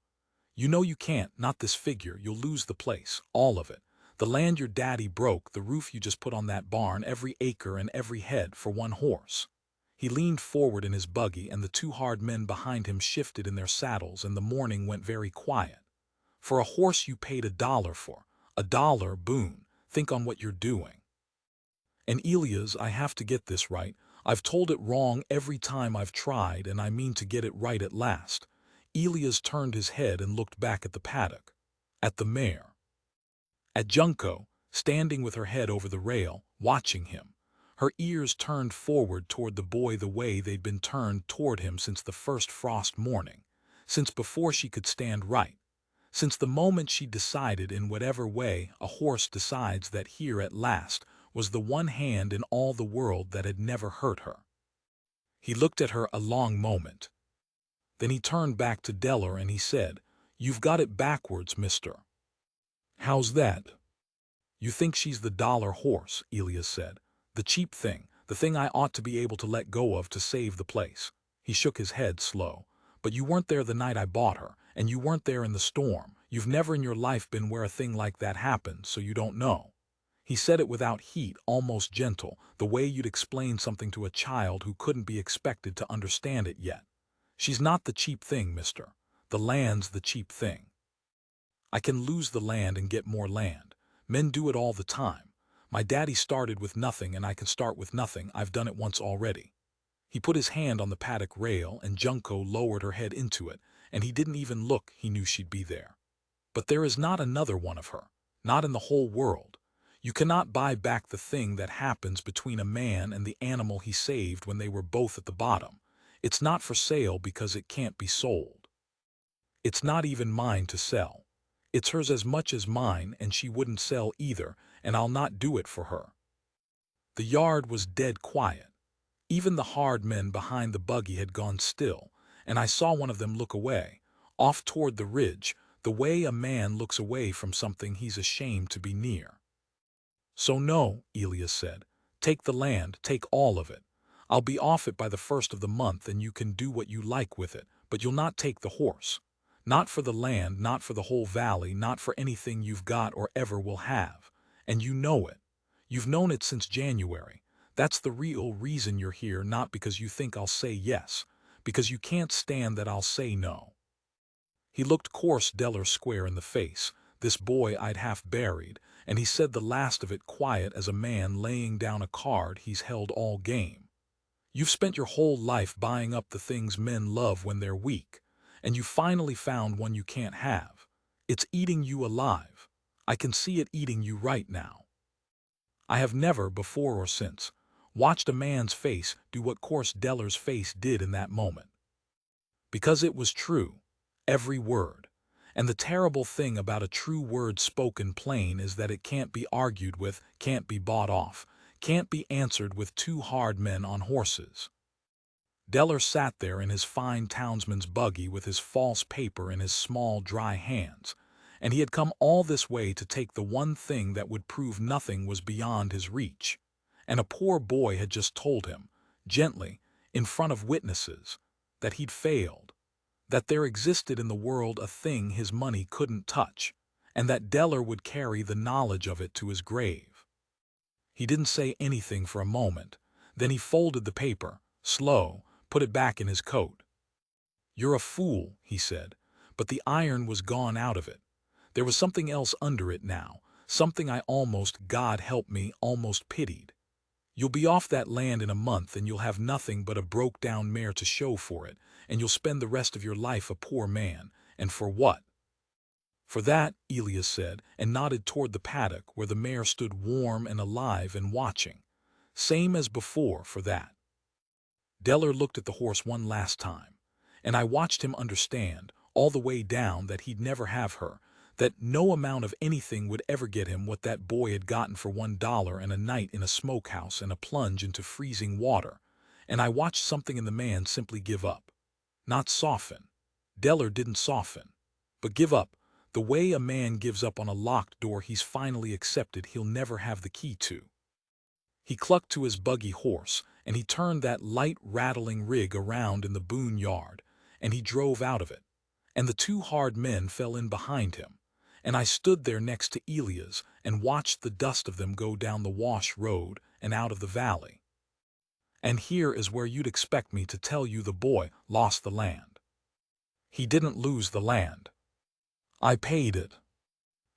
"You know you can't, not this figure. You'll lose the place, all of it. The land your daddy broke, the roof you just put on that barn, every acre and every head for one horse. He leaned forward in his buggy, and the two hard men behind him shifted in their saddles, and the morning went very quiet. For a horse you paid $1 for. $1, Boone. Think on what you're doing. And Elias, I have to get this right. I've told it wrong every time I've tried, and I mean to get it right at last. Elias turned his head and looked back at the paddock. At the mare. At Junko, standing with her head over the rail, watching him. Her ears turned forward toward the boy the way they'd been turned toward him since the first frost morning. Since before she could stand right. Since the moment she decided, in whatever way a horse decides, that here at last was the one hand in all the world that had never hurt her. He looked at her a long moment. Then he turned back to Deller and he said, "You've got it backwards, mister." "How's that?" "You think she's the dollar horse," Elias said. "The cheap thing, the thing I ought to be able to let go of to save the place." He shook his head slow. "But you weren't there the night I bought her, and you weren't there in the storm. You've never in your life been where a thing like that happened, so you don't know." He said it without heat, almost gentle, the way you'd explain something to a child who couldn't be expected to understand it yet. "She's not the cheap thing, mister. The land's the cheap thing. I can lose the land and get more land. Men do it all the time. My daddy started with nothing, and I can start with nothing. I've done it once already." He put his hand on the paddock rail, and Junko lowered her head into it, and he didn't even look. He knew she'd be there. "But there is not another one of her. Not in the whole world. You cannot buy back the thing that happens between a man and the animal he saved when they were both at the bottom. It's not for sale because it can't be sold. It's not even mine to sell. It's hers as much as mine, and she wouldn't sell either, and I'll not do it for her." The yard was dead quiet. Even the hard men behind the buggy had gone still, and I saw one of them look away, off toward the ridge, the way a man looks away from something he's ashamed to be near. "So no," Elias said. "Take the land, take all of it. I'll be off it by the 1st of the month, and you can do what you like with it, but you'll not take the horse. Not for the land, not for the whole valley, not for anything you've got or ever will have. And you know it. You've known it since January. That's the real reason you're here, not because you think I'll say yes, because you can't stand that I'll say no." He looked coarse Deller square in the face, this boy I'd half buried, and he said the last of it quiet as a man laying down a card he's held all game. "You've spent your whole life buying up the things men love when they're weak, and you finally found one you can't have. It's eating you alive. I can see it eating you right now. I have never, before or since, watched a man's face do what coarse Deller's face did in that moment. Because it was true, every word. And the terrible thing about a true word spoken plain is that it can't be argued with, can't be bought off, can't be answered with two hard men on horses." Deller sat there in his fine townsman's buggy with his false paper in his small, dry hands, and he had come all this way to take the one thing that would prove nothing was beyond his reach. And a poor boy had just told him, gently, in front of witnesses, that he'd failed, that there existed in the world a thing his money couldn't touch, and that Deller would carry the knowledge of it to his grave. He didn't say anything for a moment. Then he folded the paper, slow, put it back in his coat. "You're a fool," he said, but the iron was gone out of it. There was something else under it now, something I almost, God help me, almost pitied. "You'll be off that land in a month, and you'll have nothing but a broke-down mare to show for it, and you'll spend the rest of your life a poor man. And for what?" "For that," Elias said, and nodded toward the paddock where the mare stood warm and alive and watching. "Same as before, for that." Deller looked at the horse one last time, and I watched him understand, all the way down, that he'd never have her, that no amount of anything would ever get him what that boy had gotten for $1 and a night in a smokehouse and a plunge into freezing water, and I watched something in the man simply give up. Not soften. Deller didn't soften, but give up, the way a man gives up on a locked door he's finally accepted he'll never have the key to. He clucked to his buggy horse, and he turned that light rattling rig around in the Boone yard, and he drove out of it, and the two hard men fell in behind him, and I stood there next to Elias and watched the dust of them go down the wash road and out of the valley. And here is where you'd expect me to tell you the boy lost the land. He didn't lose the land. I paid it.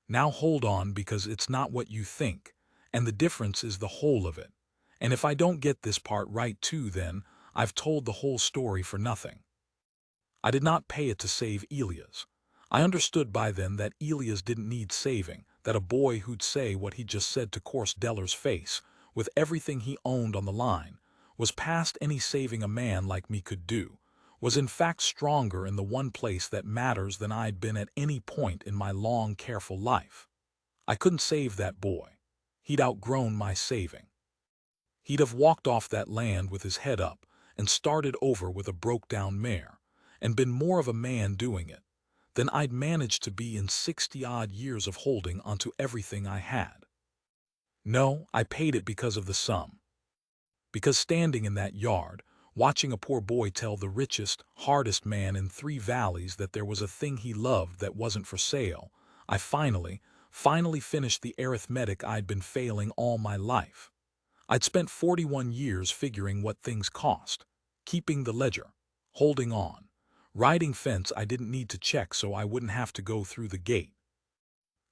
Now hold on, because it's not what you think, and the difference is the whole of it. And if I don't get this part right too, then I've told the whole story for nothing. I did not pay it to save Elias. I understood by then that Elias didn't need saving, that a boy who'd say what he just said to coarse Deller's face, with everything he owned on the line, was past any saving a man like me could do, was in fact stronger in the one place that matters than I'd been at any point in my long, careful life. I couldn't save that boy. He'd outgrown my saving. He'd have walked off that land with his head up and started over with a broke-down mare, and been more of a man doing it than I'd managed to be in 60-odd years of holding onto everything I had. No, I paid it because of the sum. Because standing in that yard, watching a poor boy tell the richest, hardest man in 3 valleys that there was a thing he loved that wasn't for sale, I finally finished the arithmetic I'd been failing all my life. I'd spent 41 years figuring what things cost, keeping the ledger, holding on, riding fence I didn't need to check so I wouldn't have to go through the gate,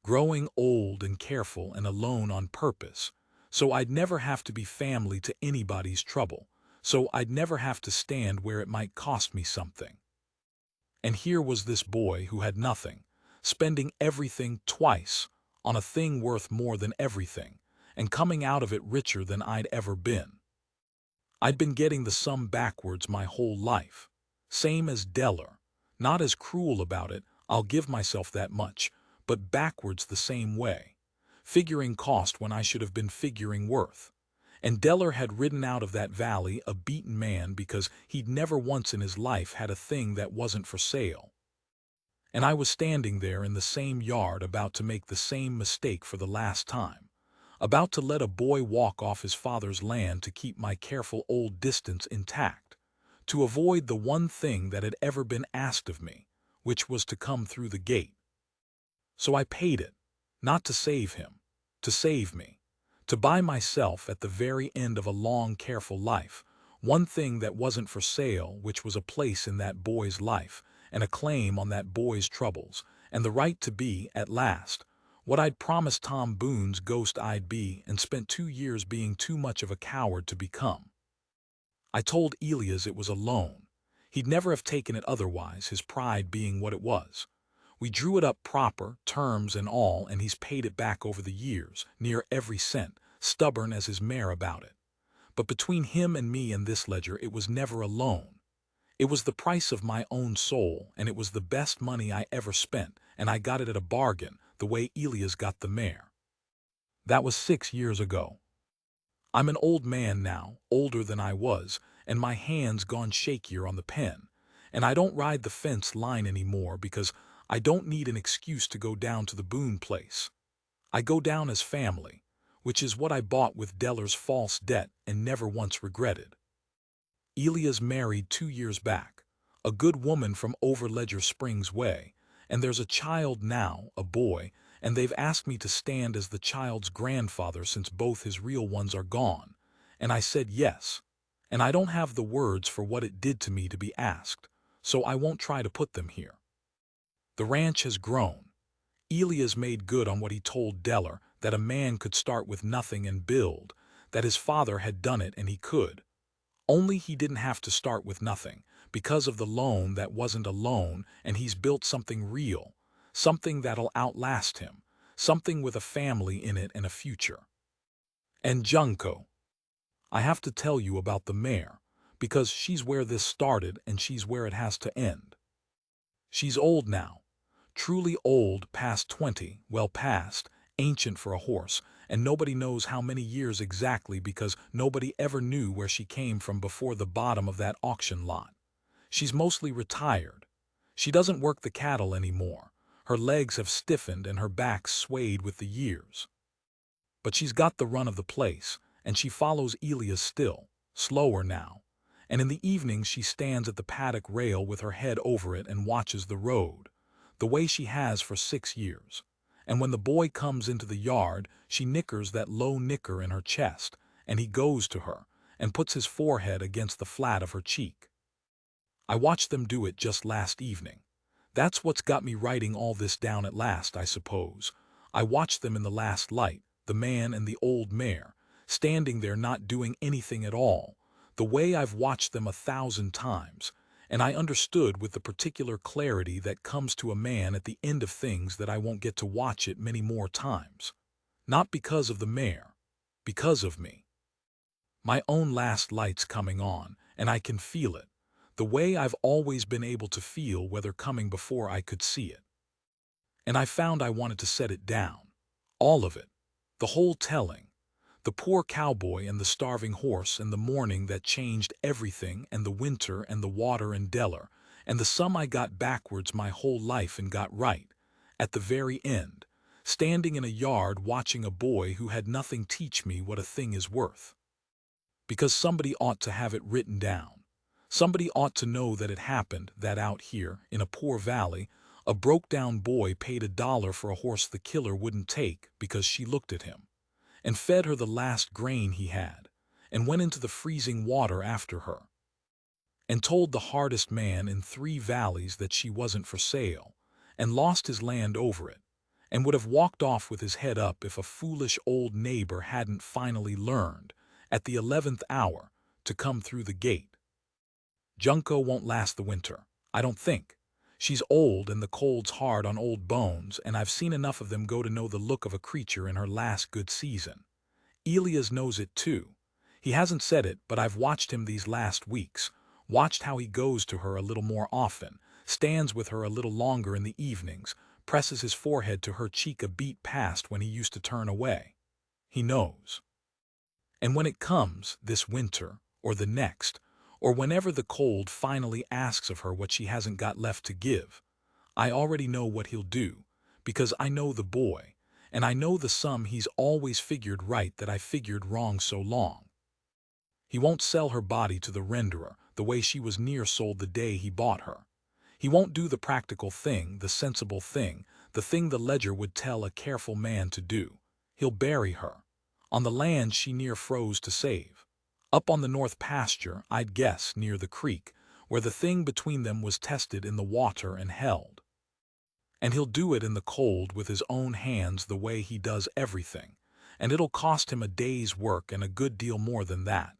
growing old and careful and alone on purpose, so I'd never have to be family to anybody's trouble, so I'd never have to stand where it might cost me something. And here was this boy who had nothing, spending everything twice on a thing worth more than everything, and coming out of it richer than I'd ever been. I'd been getting the sum backwards my whole life, same as Deller, not as cruel about it, I'll give myself that much, but backwards the same way, figuring cost when I should have been figuring worth. And Deller had ridden out of that valley a beaten man because he'd never once in his life had a thing that wasn't for sale. And I was standing there in the same yard about to make the same mistake for the last time, about to let a boy walk off his father's land to keep my careful old distance intact, to avoid the one thing that had ever been asked of me, which was to come through the gate. So I paid it, not to save him, to save me, to buy myself at the very end of a long, careful life, one thing that wasn't for sale, which was a place in that boy's life, and a claim on that boy's troubles, and the right to be, at last, what I'd promised Tom Boone's ghost I'd be and spent 2 years being too much of a coward to become. I told Elias it was a loan. He'd never have taken it otherwise, his pride being what it was. We drew it up proper, terms and all, and he's paid it back over the years, near every cent, stubborn as his mare about it. But between him and me and this ledger, it was never a loan. It was the price of my own soul, and it was the best money I ever spent, and I got it at a bargain, the way Elias got the mare. That was 6 years ago. I'm an old man now, older than I was, and my hands gone shakier on the pen, and I don't ride the fence line anymore because I don't need an excuse to go down to the Boone place. I go down as family, which is what I bought with Deller's false debt and never once regretted. Elias married 2 years back, a good woman from over Ledger Springs way, and there's a child now, a boy, and they've asked me to stand as the child's grandfather since both his real ones are gone, and I said yes, and I don't have the words for what it did to me to be asked, so I won't try to put them here. The ranch has grown. Elias made good on what he told Deller, that a man could start with nothing and build, that his father had done it and he could. Only he didn't have to start with nothing, because of the loan that wasn't a loan, and he's built something real, something that'll outlast him, something with a family in it and a future. And Junko, I have to tell you about the mare, because she's where this started and she's where it has to end. She's old now, truly old, past 20, well past, ancient for a horse, and nobody knows how many years exactly because nobody ever knew where she came from before the bottom of that auction lot. She's mostly retired. She doesn't work the cattle anymore. Her legs have stiffened and her back swayed with the years. But she's got the run of the place, and she follows Elias still, slower now. And in the evenings she stands at the paddock rail with her head over it and watches the road, the way she has for 6 years. And when the boy comes into the yard, she knickers that low knicker in her chest, and he goes to her and puts his forehead against the flat of her cheek. I watched them do it just last evening. That's what's got me writing all this down at last, I suppose. I watched them in the last light, the man and the old mare, standing there not doing anything at all, the way I've watched them 1,000 times, and I understood with the particular clarity that comes to a man at the end of things that I won't get to watch it many more times. Not because of the mare, because of me. My own last light's coming on, and I can feel it, the way I've always been able to feel weather coming before I could see it. And I found I wanted to set it down. All of it. The whole telling. The poor cowboy and the starving horse and the morning that changed everything and the winter and the water and Deller and the sum I got backwards my whole life and got right, at the very end, standing in a yard watching a boy who had nothing teach me what a thing is worth. Because somebody ought to have it written down. Somebody ought to know that it happened, that out here, in a poor valley, a broke-down boy paid $1 for a horse the killer wouldn't take because she looked at him, and fed her the last grain he had, and went into the freezing water after her, and told the hardest man in 3 valleys that she wasn't for sale, and lost his land over it, and would have walked off with his head up if a foolish old neighbor hadn't finally learned, at the 11th hour, to come through the gate. Junko won't last the winter, I don't think. She's old and the cold's hard on old bones, and I've seen enough of them go to know the look of a creature in her last good season. Elias knows it too. He hasn't said it, but I've watched him these last weeks, watched how he goes to her a little more often, stands with her a little longer in the evenings, presses his forehead to her cheek a beat past when he used to turn away. He knows. And when it comes, this winter, or the next, or whenever the cold finally asks of her what she hasn't got left to give, I already know what he'll do, because I know the boy, and I know the sum he's always figured right that I figured wrong so long. He won't sell her body to the renderer the way she was near sold the day he bought her. He won't do the practical thing, the sensible thing, the thing the ledger would tell a careful man to do. He'll bury her, on the land she near froze to save. Up on the north pasture, I'd guess, near the creek, where the thing between them was tested in the water and held. And he'll do it in the cold with his own hands the way he does everything, and it'll cost him a day's work and a good deal more than that,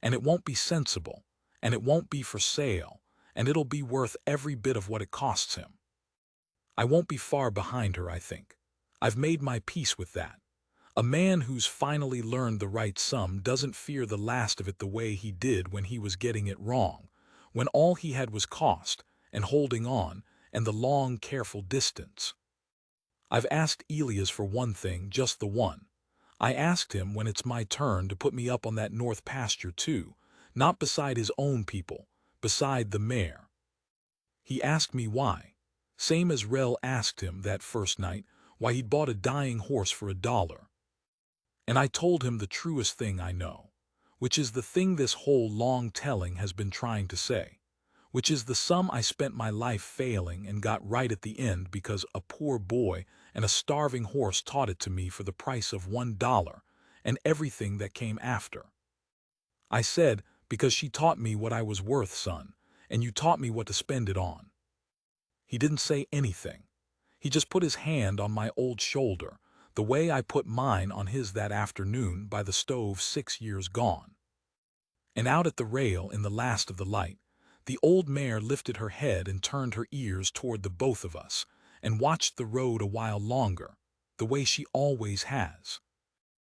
and it won't be sensible, and it won't be for sale, and it'll be worth every bit of what it costs him. I won't be far behind her, I think. I've made my peace with that. A man who's finally learned the right sum doesn't fear the last of it the way he did when he was getting it wrong, when all he had was cost, and holding on, and the long, careful distance. I've asked Elias for one thing, just the one. I asked him when it's my turn to put me up on that north pasture too, not beside his own people, beside the mare. He asked me why, same as Rel asked him that first night, why he'd bought a dying horse for $1. And I told him the truest thing I know, which is the thing this whole long telling has been trying to say, which is the sum I spent my life failing and got right at the end because a poor boy and a starving horse taught it to me for the price of $1, and everything that came after. I said, because she taught me what I was worth, son, and you taught me what to spend it on. He didn't say anything. He just put his hand on my old shoulder, the way I put mine on his that afternoon by the stove 6 years gone. And out at the rail in the last of the light, the old mare lifted her head and turned her ears toward the both of us, and watched the road a while longer, the way she always has.